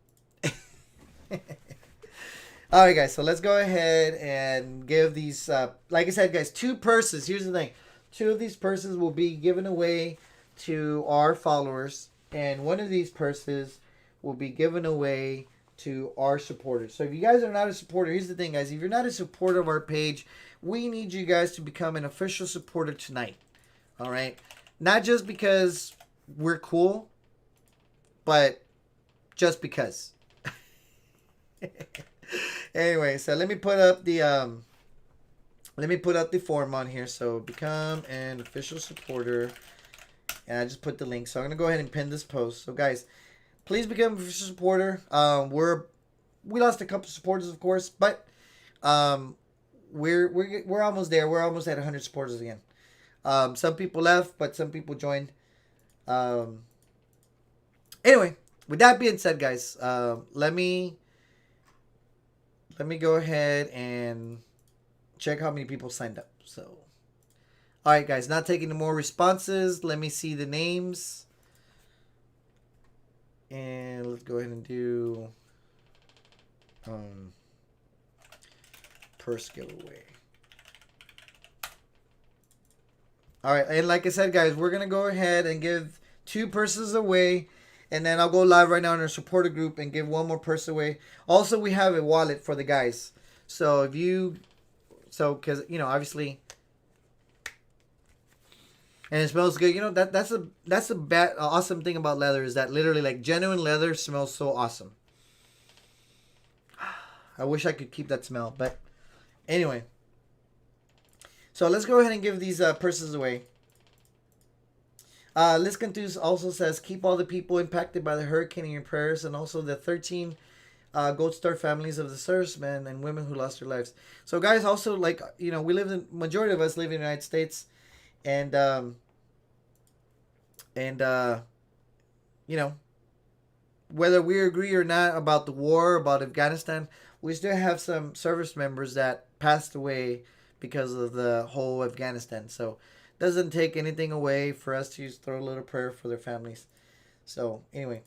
Alright guys, so let's go ahead and give these, like I said, guys, 2 purses. Here's the thing. 2 of these purses will be given away to our followers, and 1 of these purses will be given away to our supporters. So if you guys are not a supporter, here's the thing, guys. If you're not a supporter of our page, we need you guys to become an official supporter tonight. All right? Not just because we're cool, but just because. Anyway, so let me put up the form on here. So become an official supporter. And I just put the link. So I'm going to go ahead and pin this post. So guys, please become an official supporter. We lost a couple supporters, of course, but we're almost there. We're almost at 100 supporters again. Some people left, but some people joined. Anyway, with that being said, guys, let me go ahead and check how many people signed up. So, all right, guys, not taking any more responses. Let me see the names. And let's go ahead and do purse giveaway. All right, and like I said, guys, we're going to go ahead and give 2 purses away. And then I'll go live right now in our supporter group and give 1 more purse away. Also, we have a wallet for the guys. So if you, because, you know, obviously, and it smells good. You know, that's a awesome thing about leather is that literally, like, genuine leather smells so awesome. I wish I could keep that smell, but anyway. So let's go ahead and give these purses away. Liz Cantus also says, keep all the people impacted by the hurricane in your prayers, and also the 13 Gold Star families of the servicemen and women who lost their lives. So, guys, also, like, you know, majority of us live in the United States, and you know, whether we agree or not about the war, about Afghanistan, we still have some service members that passed away because of the whole Afghanistan. So, doesn't take anything away for us to just throw a little prayer for their families. So, anyway.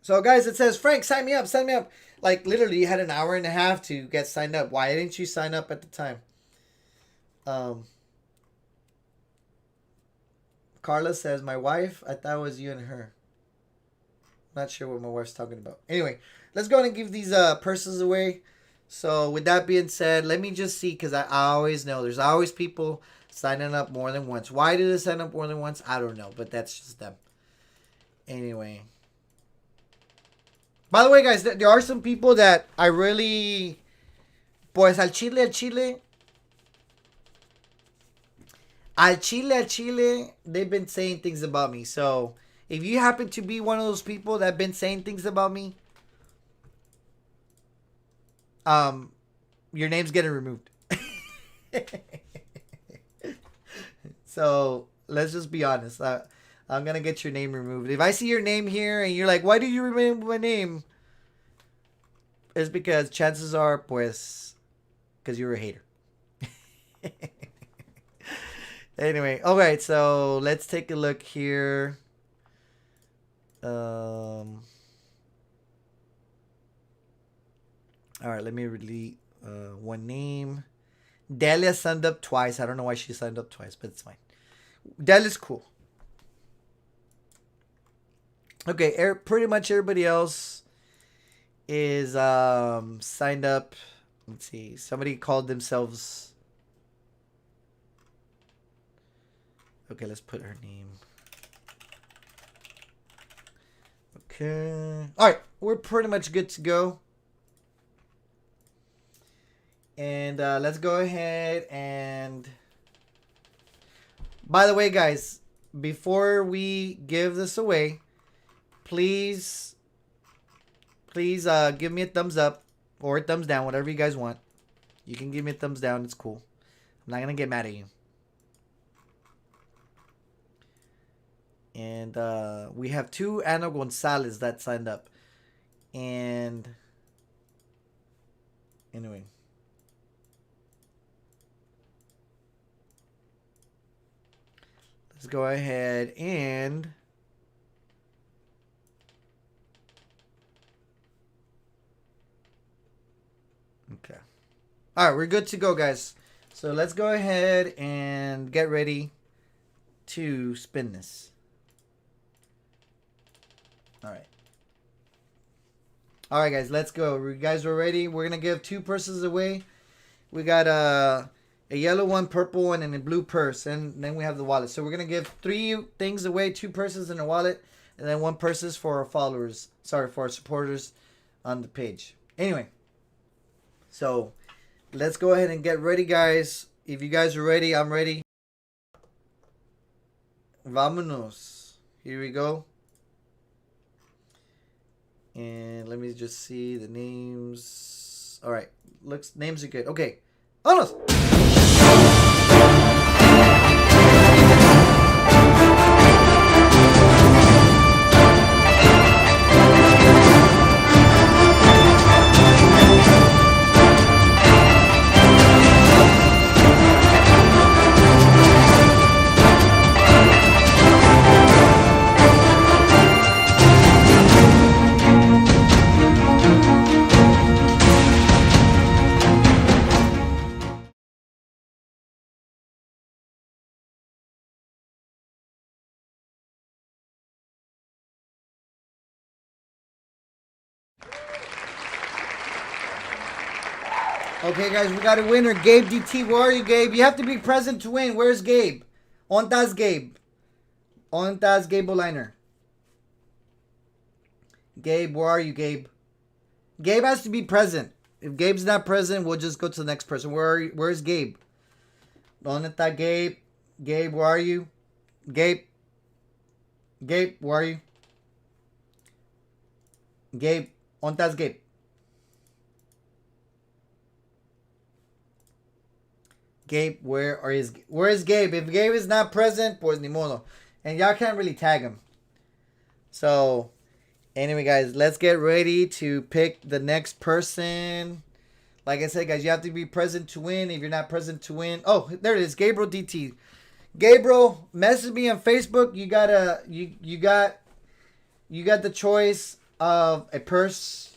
So, guys, it says, Frank, sign me up, sign me up. Like, literally, you had an hour and a half to get signed up. Why didn't you sign up at the time? Carla says, my wife, I thought it was you and her. Not sure what my wife's talking about. Anyway, let's go ahead and give these purses away. So, with that being said, let me just see, because I always know there's always people signing up more than once. Why do they sign up more than once? I don't know, but that's just them. Anyway. By the way, guys, there are some people that I really... Pues al Chile. Al Chile, they've been saying things about me. So, if you happen to be one of those people that have been saying things about me, your name's getting removed. So, let's just be honest. I'm going to get your name removed. If I see your name here and you're like, why do you remove my name? It's because chances are, pues, because you're a hater. Anyway, alright, so let's take a look here. Alright, let me delete one name. Delia signed up twice. I don't know why she signed up twice, but it's fine. Delia's cool. Okay, pretty much everybody else is signed up. Let's see. Somebody called themselves... Okay, let's put her name. Okay. Alright, we're pretty much good to go. And let's go ahead and... By the way, guys, before we give this away, please give me a thumbs up or a thumbs down, whatever you guys want. You can give me a thumbs down. It's cool. I'm not going to get mad at you. And we have 2 Ana Gonzalez that signed up. And anyway. Let's go ahead and... Okay. Alright, we're good to go, guys. So let's go ahead and get ready to spin this. Alright. Alright, guys, let's go. You guys are ready? We're going to give 2 purses away. We got a yellow one, purple one, and a blue purse. And then we have the wallet. So we're going to give 3 things away, 2 purses and a wallet. And then 1 purses for our followers. Sorry, for our supporters on the page. Anyway. So, let's go ahead and get ready, guys. If you guys are ready, I'm ready. Vámonos. Here we go. And let me just see the names. Alright. Names are good. Okay. Vámonos. Okay, guys, we got a winner. Gabe DT, where are you, Gabe? You have to be present to win. Where's Gabe? Ontas Gabe. Ontas Gabe Oliner. Gabe, where are you, Gabe? Gabe has to be present. If Gabe's not present, we'll just go to the next person. Where's Gabe? ¿Dónde está Gabe? Gabe, where are you? Gabe? Gabe, where are you? Gabe, ¿dónde estás, Gabe? Gabe, where is Gabe? If Gabe is not present, pues ni modo. And y'all can't really tag him. So, anyway, guys, let's get ready to pick the next person. Like I said, guys, you have to be present to win. If you're not present to win, oh, there it is, Gabriel DT. Gabriel, message me on Facebook. You got the choice of a purse,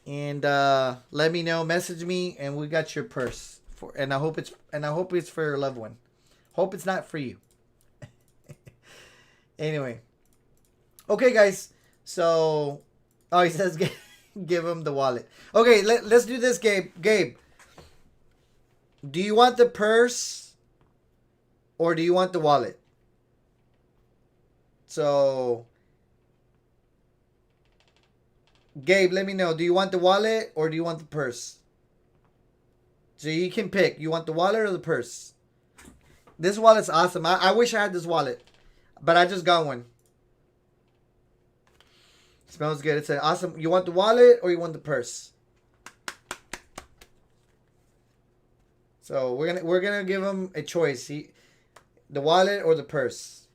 and let me know. Message me, and we got your purse. And I hope it's for your loved one. Hope it's not for you. Anyway, okay, guys. So, oh, he says give him the wallet. Okay, let's do this, Gabe. Gabe, do you want the purse or do you want the wallet? So, Gabe, let me know. Do you want the wallet or do you want the purse? So you can pick. You want the wallet or the purse? This wallet's awesome. I wish I had this wallet, but I just got one. It smells good. It's an awesome. You want the wallet or you want the purse? So we're gonna give him a choice. The wallet or the purse.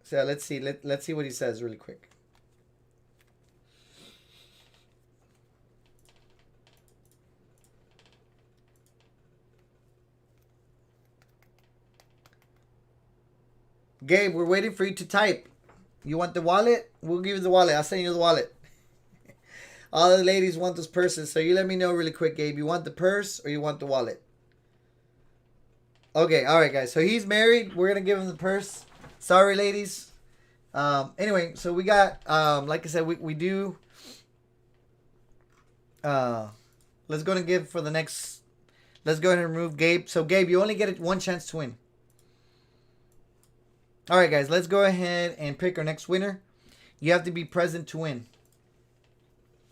So let's see. Let's see what he says really quick. Gabe, we're waiting for you to type. You want the wallet? We'll give you the wallet. I'll send you the wallet. All the ladies want those purses. So you let me know really quick, Gabe. You want the purse or you want the wallet? Okay, all right, guys. So he's married. We're going to give him the purse. Sorry, ladies. Anyway, so we got, like I said, we do. Let's go and give for the next. Let's go ahead and remove Gabe. So, Gabe, you only get one chance to win. All right, guys, let's go ahead and pick our next winner. You have to be present to win.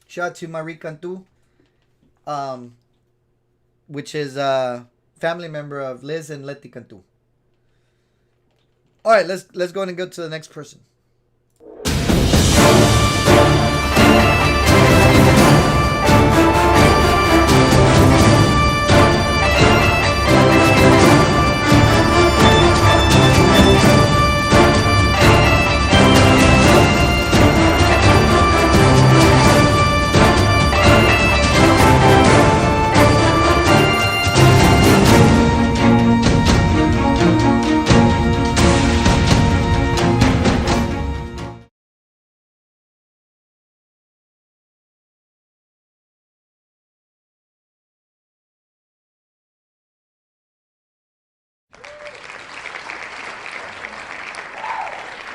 Shout out to Marie Cantu, which is a family member of Liz and Letty Cantu. All right, let's go ahead and go to the next person.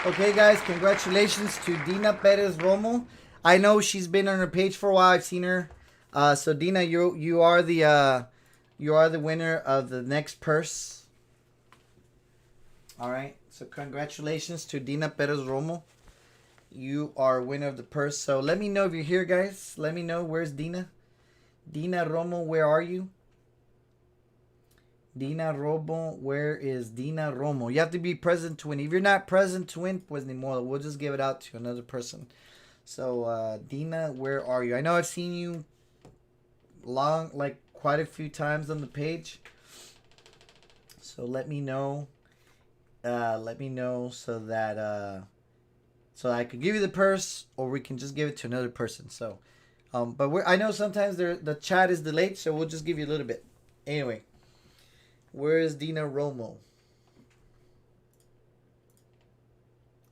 Okay, guys, congratulations to Dina Perez Romo. I know she's been on her page for a while. I've seen her. So Dina, you are the winner of the next purse. All right. So congratulations to Dina Perez Romo. You are winner of the purse. So let me know if you're here, guys. Let me know. Where's Dina? Dina Romo, where are you? Dina Romo, where is Dina Romo? You have to be present to win. If you're not present to win, pues ni modo. We'll just give it out to another person. So, Dina, where are you? I know I've seen you quite a few times on the page. So let me know. Let me know so that so I could give you the purse, or we can just give it to another person. So, but I know sometimes the chat is delayed, so we'll just give you a little bit. Anyway. Where is Dina Romo?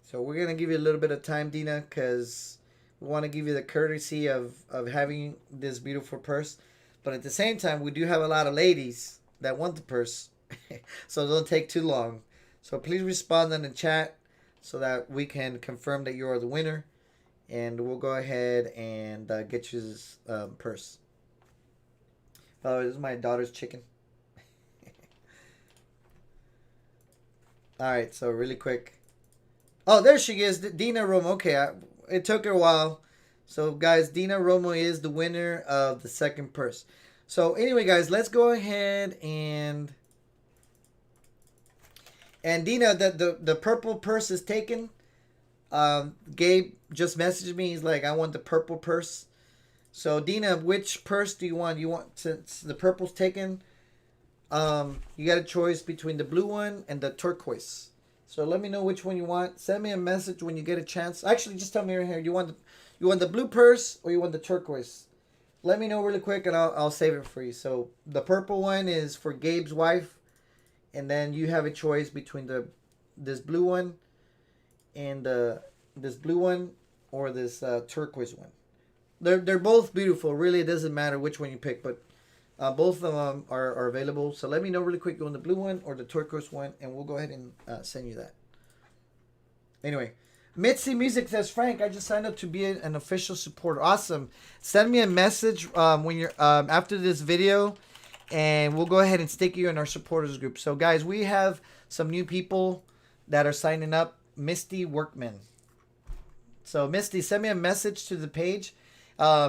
So we're going to give you a little bit of time, Dina, because we want to give you the courtesy of having this beautiful purse. But at the same time, we do have a lot of ladies that want the purse. So don't take too long. So please respond in the chat so that we can confirm that you are the winner. And we'll go ahead and get you this purse. Oh, this is my daughter's chicken. All right, so really quick. Oh, there she is, Dina Romo. Okay, it took her a while. So, guys, Dina Romo is the winner of the second purse. So, anyway, guys, let's go ahead and Dina, the purple purse is taken. Gabe just messaged me. He's like, I want the purple purse. So, Dina, which purse do you want? You want, since the purple's taken, you got a choice between the blue one and the turquoise. So let me know which one you want. Send me a message when you get a chance. Actually, just tell me right here. You want the blue purse or you want the turquoise? Let me know really quick and I'll save it for you. So the purple one is for Gabe's wife, and then you have a choice between this blue one and this blue one or this turquoise one. They're both beautiful. Really, it doesn't matter which one you pick, but both of them are available. So let me know really quick on the blue one or the turquoise one, and we'll go ahead and send you that. Anyway, Mitzi Music says, Frank, I just signed up to be an official supporter. Awesome. Send me a message when you're after this video, and we'll go ahead and stick you in our supporters group. So, guys, we have some new people that are signing up. Misty Workman. So, Misty, send me a message to the page.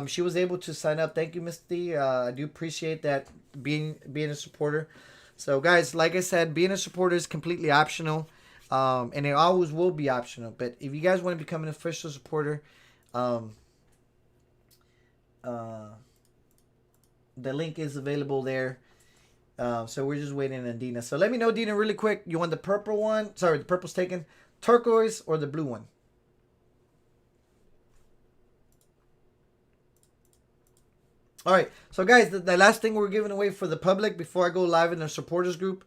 She was able to sign up. Thank you, Misty. I do appreciate that, being a supporter. So, guys, like I said, being a supporter is completely optional, and it always will be optional. But if you guys want to become an official supporter, the link is available there. So we're just waiting on Dina. So let me know, Dina, really quick. You want the purple one? Sorry, the purple's taken. Turquoise or the blue one? All right, so guys, the last thing we're giving away for the public before I go live in the supporters group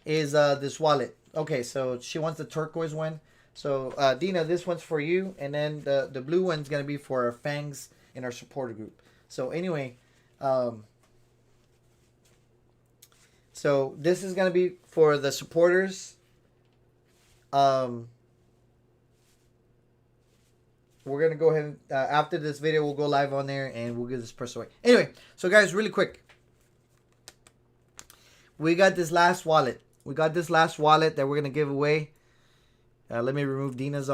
is this wallet. Okay, so she wants the turquoise one. So Dina, this one's for you, and then the blue one's gonna be for our fangs in our supporter group. So anyway, so this is gonna be for the supporters. We're going to go ahead and, after this video, we'll go live on there and we'll give this purse away. Anyway, so guys, really quick. We got this last wallet. We got this last wallet that we're going to give away. Let me remove Dina's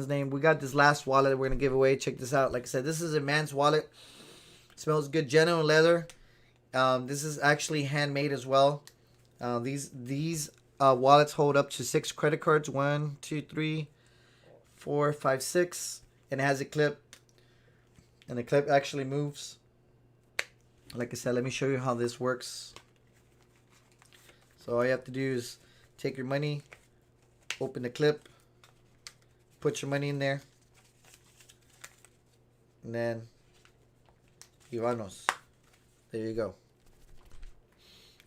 name. We got this last wallet that we're going to give away. Check this out. Like I said, this is a man's wallet. It smells good. Genuine leather. This is actually handmade as well. These wallets hold up to 6 credit cards. 1, 2, 3, 4, 5, 6, and it has a clip, and the clip actually moves. Like I said, let me show you how this works. So all you have to do is take your money, open the clip, put your money in there, and then Ivanos. There you go.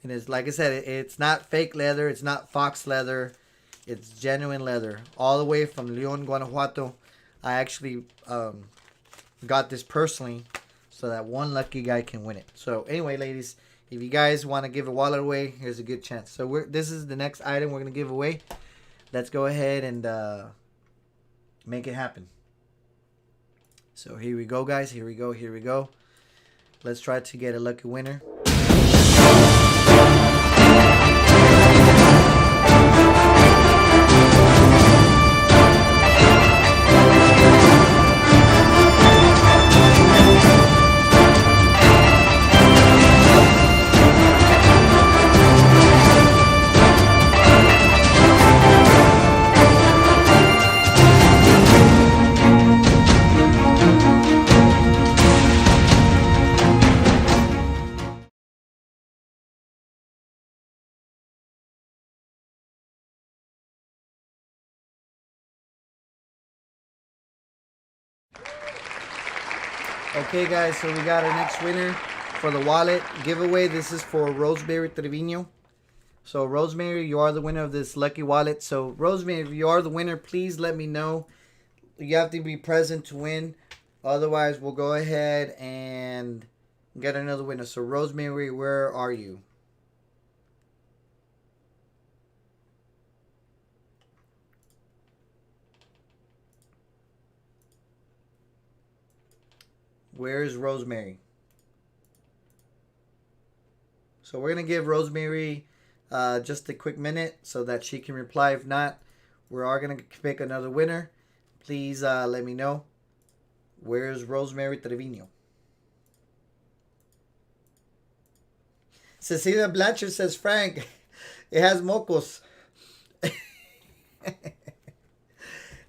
And it's, like I said, it's not fake leather, it's not fox leather. It's genuine leather, all the way from Leon, Guanajuato. I actually got this personally so that one lucky guy can win it. So anyway, ladies, if you guys want to give a wallet away, here's a good chance. So this is the next item we're going to give away. Let's go ahead and make it happen. So here we go, guys. Here we go. Here we go. Let's try to get a lucky winner. Okay, guys, so we got our next winner for the wallet giveaway. This is for Rosemary Trevino. So, Rosemary, you are the winner of this lucky wallet. So, Rosemary, if you are the winner, please let me know. You have to be present to win. Otherwise, we'll go ahead and get another winner. So, Rosemary, where are you? Where is Rosemary? So we're going to give Rosemary just a quick minute so that she can reply. If not, we are going to pick another winner. Please let me know. Where's Rosemary Trevino? Cecilia Blanchard says, Frank, it has mocos.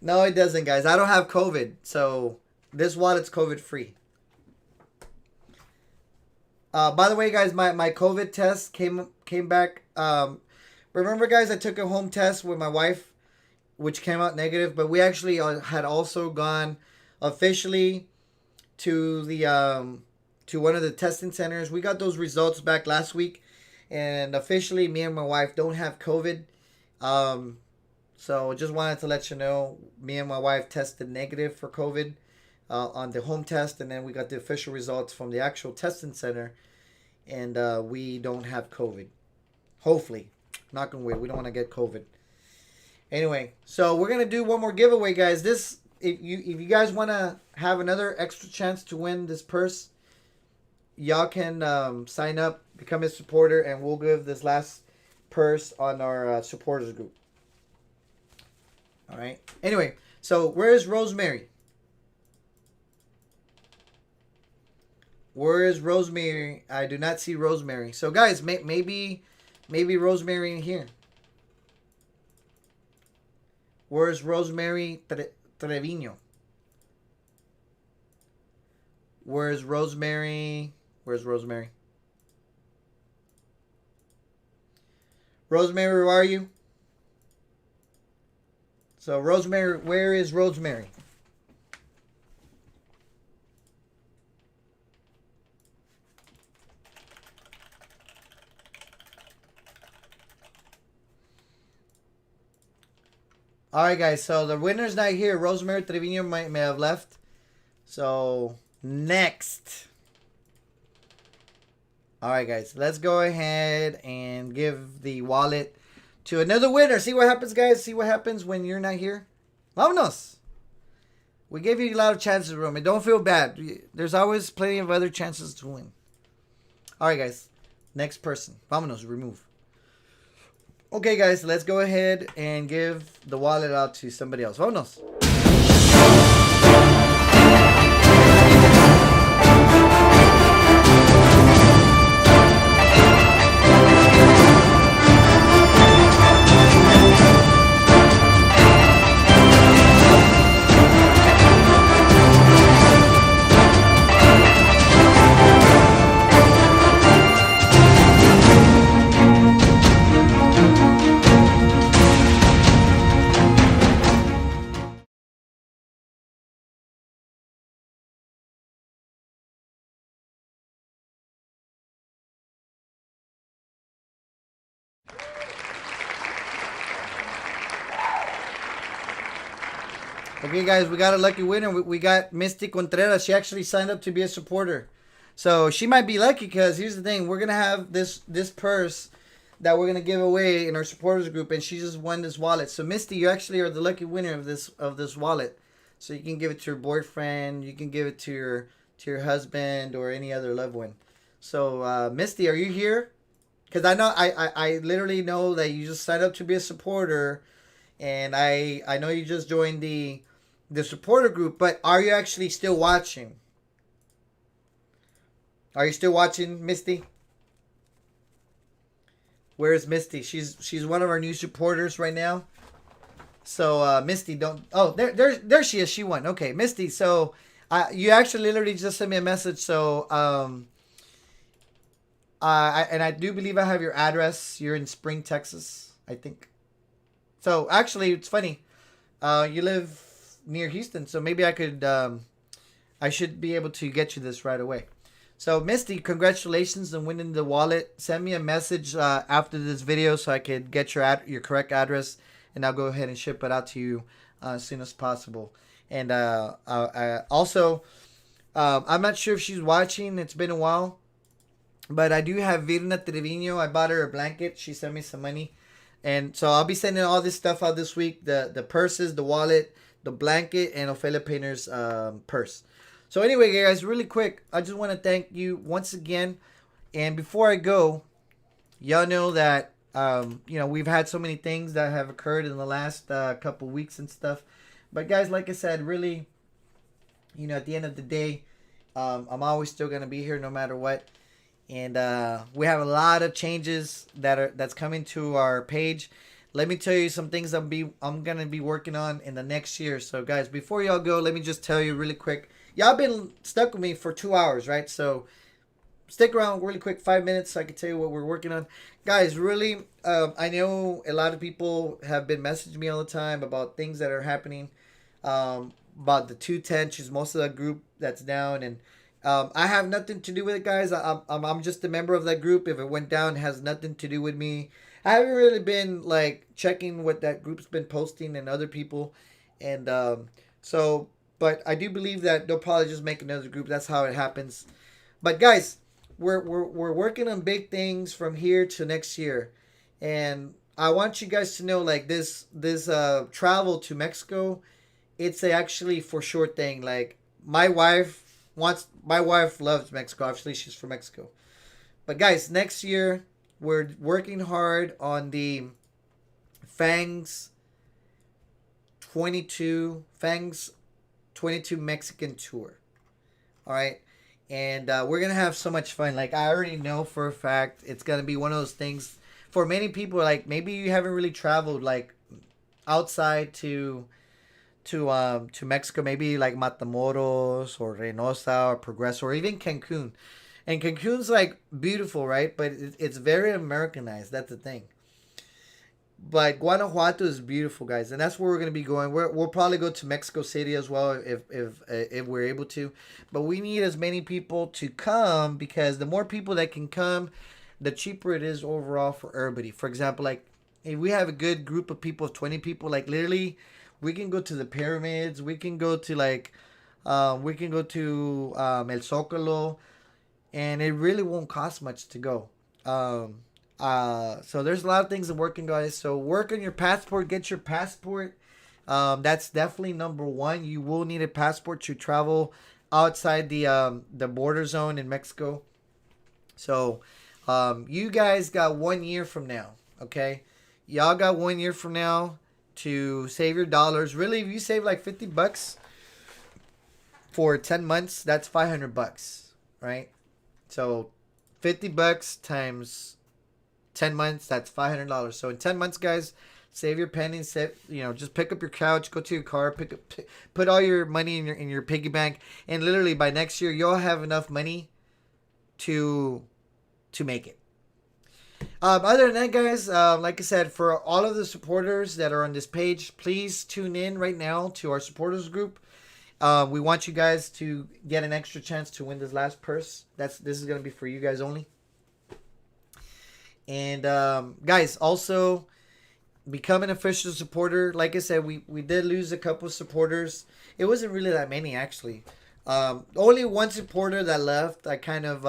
No, it doesn't, guys. I don't have COVID, so this wallet's COVID free. By the way, guys, my COVID test came back. Remember, guys, I took a home test with my wife, which came out negative. But we actually had also gone officially to the to one of the testing centers. We got those results back last week, and officially, me and my wife don't have COVID. So just wanted to let you know, me and my wife tested negative for COVID on the home test, and then we got the official results from the actual testing center, and we don't have COVID. Hopefully, knock on wood, we don't want to get COVID. Anyway, so we're gonna do one more giveaway, guys. This, if you guys want to have another extra chance to win this purse, y'all can sign up, become a supporter, and we'll give this last purse on our supporters group. All right. Anyway, so where's Rosemary? Where is Rosemary? I do not see Rosemary. So, guys, maybe Rosemary in here. Where's Rosemary Trevino? Where's Rosemary? Where's Rosemary? Rosemary, where are you? So, Rosemary, where is Rosemary? Alright, guys, so the winner's not here. Rosemary Trevino may have left. So, next. Alright, guys, let's go ahead and give the wallet to another winner. See what happens, guys? See what happens when you're not here? Vámonos. We gave you a lot of chances, Romy. Don't feel bad. There's always plenty of other chances to win. Alright, guys. Next person. Vámonos. Remove. Okay, guys. Let's go ahead and give the wallet out to somebody else. Vámonos. Okay, guys, we got a lucky winner. We got Misty Contreras. She actually signed up to be a supporter. So she might be lucky because here's the thing. We're going to have this purse that we're going to give away in our supporters group, and she just won this wallet. So, Misty, you actually are the lucky winner of this wallet. So you can give it to your boyfriend. You can give it to your husband or any other loved one. So, Misty, are you here? Because I know I literally know that you just signed up to be a supporter, and I know you just joined the supporter group, but are you actually still watching? Are you still watching, Misty? Where is Misty? She's one of our new supporters right now. So Misty, don't. Oh, there she is. She won. Okay, Misty. So you actually literally just sent me a message. So I do believe I have your address. You're in Spring, Texas, I think. So actually, it's funny. You live near Houston, so maybe I should be able to get you this right away. So, Misty, congratulations on winning the wallet. Send me a message after this video so I could get your correct address, and I'll go ahead and ship it out to you as soon as possible. And also, I'm not sure if she's watching. It's been a while. But I do have Virna Trevino. I bought her a blanket. She sent me some money. And so I'll be sending all this stuff out this week. The purses, the wallet, the blanket, and Ophelia Painter's purse. So anyway, guys, really quick, I just want to thank you once again. And before I go, y'all know that we've had so many things that have occurred in the last couple weeks and stuff. But guys, like I said, really, at the end of the day, I'm always still gonna be here no matter what. And we have a lot of changes that's coming to our page. Let me tell you some things I'm gonna be working on in the next year. So guys, before y'all go, let me just tell you really quick. Y'all been stuck with me for 2 hours, right? So stick around really quick, 5 minutes, so I can tell you what we're working on. Guys, really, I know a lot of people have been messaging me all the time about things that are happening, about the 210. She's most of the group that's down, and I have nothing to do with it, guys. I'm just a member of that group. If it went down, it has nothing to do with me. I haven't really been like checking what that group's been posting and other people, and but I do believe that they'll probably just make another group. That's how it happens. But guys, we're working on big things from here to next year, and I want you guys to know, like, this travel to Mexico, it's actually for sure thing. Like, my wife loves Mexico. Obviously, she's from Mexico. But guys, next year we're working hard on the Fangs 22 Mexican tour. All right. And we're going to have so much fun. Like, I already know for a fact it's going to be one of those things for many people. Like, maybe you haven't really traveled like outside to Mexico, maybe like Matamoros or Reynosa or Progreso or even Cancun. And Cancun's like beautiful, right? But it's very Americanized. That's the thing. But Guanajuato is beautiful, guys, and that's where we're gonna be going. We'll probably go to Mexico City as well if we're able to. But we need as many people to come, because the more people that can come, the cheaper it is overall for everybody. For example, like, if we have a good group of people of 20 people, like, literally, we can go to the pyramids. We can go to El Zócalo, and it really won't cost much to go. So there's a lot of things that working, guys. So work on your passport. Get your passport. That's definitely number one. You will need a passport to travel outside the border zone in Mexico. So you guys got 1 year from now. Okay, y'all got 1 year from now to save your dollars. Really, if you save like $50 for 10 months, that's $500, right? So $50 times 10 months, that's $500. So in 10 months, guys, save your pennies. Just pick up your couch, go to your car, put all your money in your piggy bank, and literally by next year, you'll have enough money to make it. Other than that, guys, like I said, for all of the supporters that are on this page, please tune in right now to our supporters group. We want you guys to get an extra chance to win this last purse. This is gonna be for you guys only. And guys, also become an official supporter. Like I said, we did lose a couple of supporters. It wasn't really that many, actually. Only one supporter that left. I kind of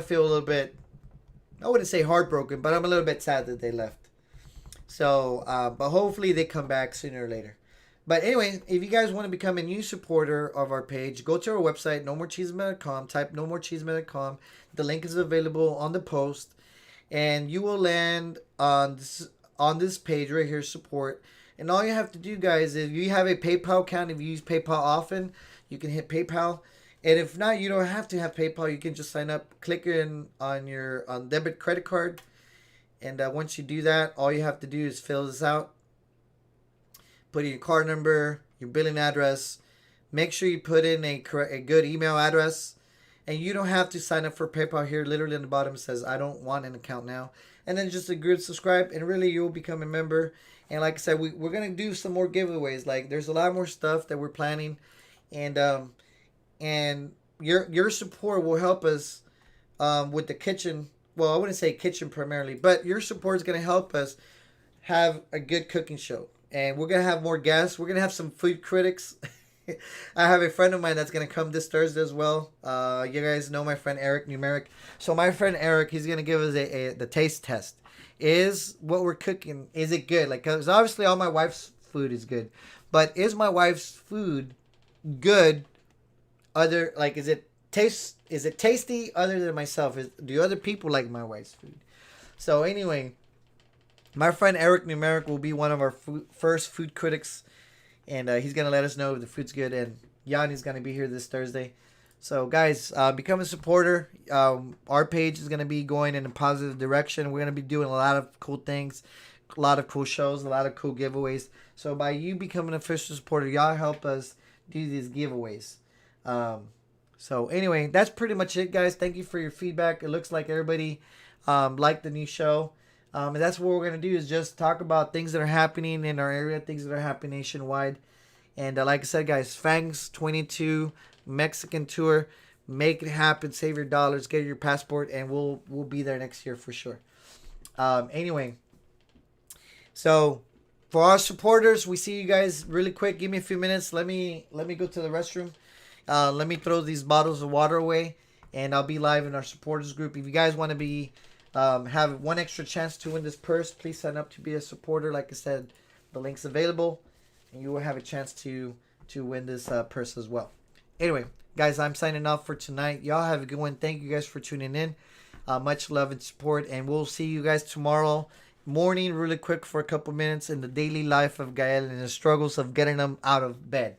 feel a little bit, I wouldn't say heartbroken, but I'm a little bit sad that they left. So, but hopefully they come back sooner or later. But anyway, if you guys want to become a new supporter of our page, go to our website, nomorchisme.com, type nomorchisme.com. The link is available on the post, and you will land on this page right here, support. And all you have to do, guys, is if you have a PayPal account, if you use PayPal often, you can hit PayPal. And if not, you don't have to have PayPal. You can just sign up, click in on your debit credit card. And once you do that, all you have to do is fill this out. Put in your card number, your billing address. Make sure you put in a good email address. And you don't have to sign up for PayPal here. Literally on the bottom it says, I don't want an account now. And then just agree to subscribe. And really, you'll become a member. And like I said, we're going to do some more giveaways. Like, there's a lot more stuff that we're planning. And your support will help us with the kitchen. Well, I wouldn't say kitchen primarily. But your support is going to help us have a good cooking show. And we're going to have more guests. We're going to have some food critics. I have a friend of mine that's going to come this Thursday as well. You guys know my friend Eric Numeric. So my friend Eric, he's going to give us the taste test. Is what we're cooking, is it good? Like, because obviously all my wife's food is good. But is my wife's food good? Is it is it tasty other than myself? Do other people like my wife's food? So anyway, my friend Eric Numeric will be one of our first food critics, and he's gonna let us know if the food's good. And Yanni's gonna be here this Thursday. So guys, become a supporter. Our page is gonna be going in a positive direction. We're gonna be doing a lot of cool things, a lot of cool shows, a lot of cool giveaways. So by you becoming an official supporter, y'all help us do these giveaways. So anyway, that's pretty much it, guys. Thank you for your feedback. It looks like everybody liked the new show. And that's what we're going to do is just talk about things that are happening in our area, things that are happening nationwide. And like I said, guys, Fangs 22 Mexican tour. Make it happen. Save your dollars. Get your passport. And we'll be there next year for sure. Anyway, so for our supporters, we see you guys really quick. Give me a few minutes. Let me go to the restroom. Let me throw these bottles of water away. And I'll be live in our supporters group. If you guys want to be... have one extra chance to win this purse, please sign up to be a supporter. Like I said, the link's available, and you will have a chance to win this purse as well. Anyway, guys, I'm signing off for tonight. Y'all have a good one. Thank you guys for tuning in. Much love and support, and we'll see you guys tomorrow morning really quick for a couple minutes in the daily life of Gael and the struggles of getting them out of bed.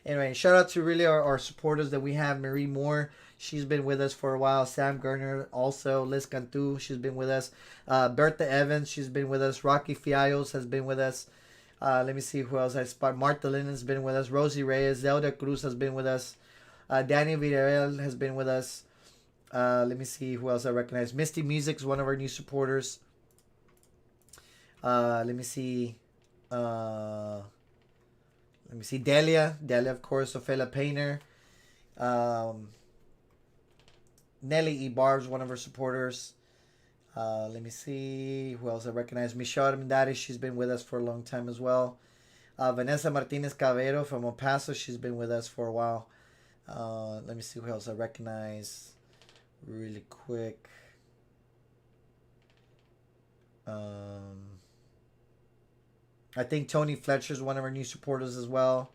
Anyway, shout out to really our supporters that we have. Marie Moore, she's been with us for a while. Sam Garner, also. Liz Cantu, she's been with us. Bertha Evans, she's been with us. Rocky Fiallos has been with us. Let me see who else I spot. Martha Linden's been with us. Rosie Reyes. Zelda Cruz has been with us. Danny Villarreal has been with us. Let me see who else I recognize. Misty Music's one of our new supporters. Let me see. Delia, of course. Ophelia Painter. Nelly Ibar's one of her supporters. Let me see who else I recognize. Michelle Armendariz, she's been with us for a long time as well. Vanessa Martinez Cabero from El Paso, she's been with us for a while. Let me see who else I recognize really quick. I think Tony Fletcher's one of our new supporters as well.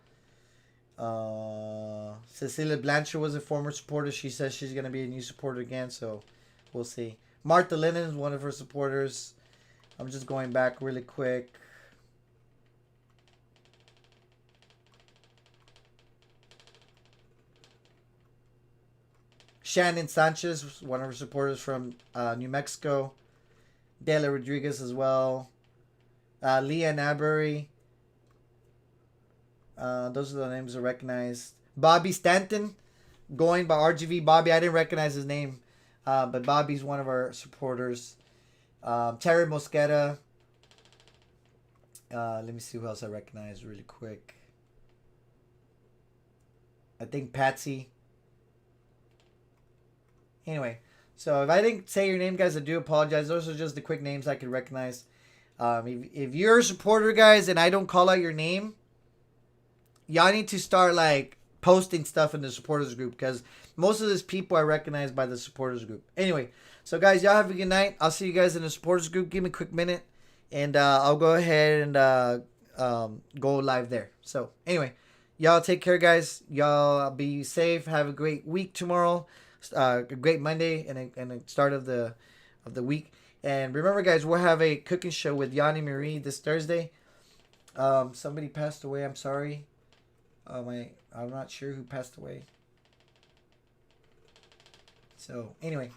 Cecilia Blanchard was a former supporter. She says she's going to be a new supporter again, so we'll see. Martha Lennon is one of her supporters. I'm just going back really quick. Shannon Sanchez was one of her supporters from New Mexico. Dela Rodriguez as well. Leah Nabbury. Those are the names I recognized. Bobby Stanton, going by RGV Bobby. I didn't recognize his name, but Bobby's one of our supporters. Terry Mosqueda. Let me see who else I recognize really quick. I think Patsy. Anyway, so if I didn't say your name, guys, I do apologize. Those are just the quick names I could recognize. If you're a supporter, guys, and I don't call out your name, y'all need to start like posting stuff in the supporters group, because most of these people I recognize by the supporters group. Anyway, so guys, y'all have a good night. I'll see you guys in the supporters group. Give me a quick minute, and I'll go ahead and go live there. So anyway, y'all take care, guys. Y'all be safe. Have a great week tomorrow. A great Monday and a start of the week. And remember, guys, we'll have a cooking show with Yanni Marie this Thursday. Somebody passed away. I'm sorry. I'm not sure who passed away. So anyway,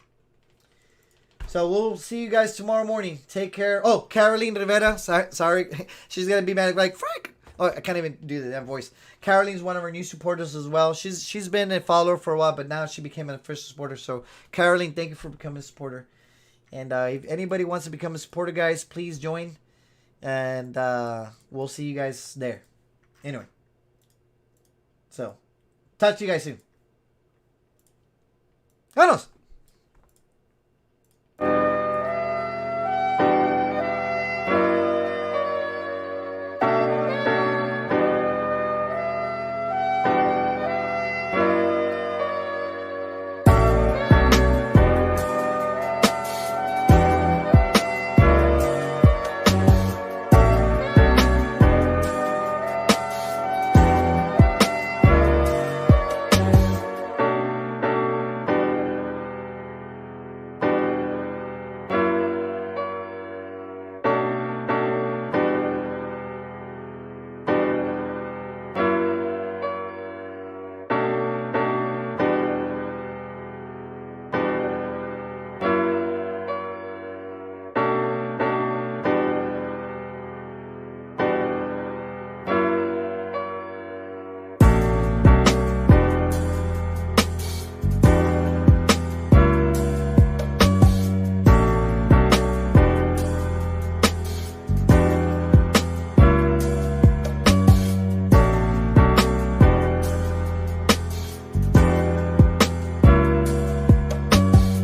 so we'll see you guys tomorrow morning. Take care. Oh, Caroline Rivera. Sorry. She's gonna be mad like Frank. Oh, I can't even do that voice. Caroline's one of our new supporters as well. She's been a follower for a while, but now she became an official supporter. So Caroline, thank you for becoming a supporter. And if anybody wants to become a supporter, guys, please join. And we'll see you guys there. Anyway. So, talk to you guys soon. Vámonos.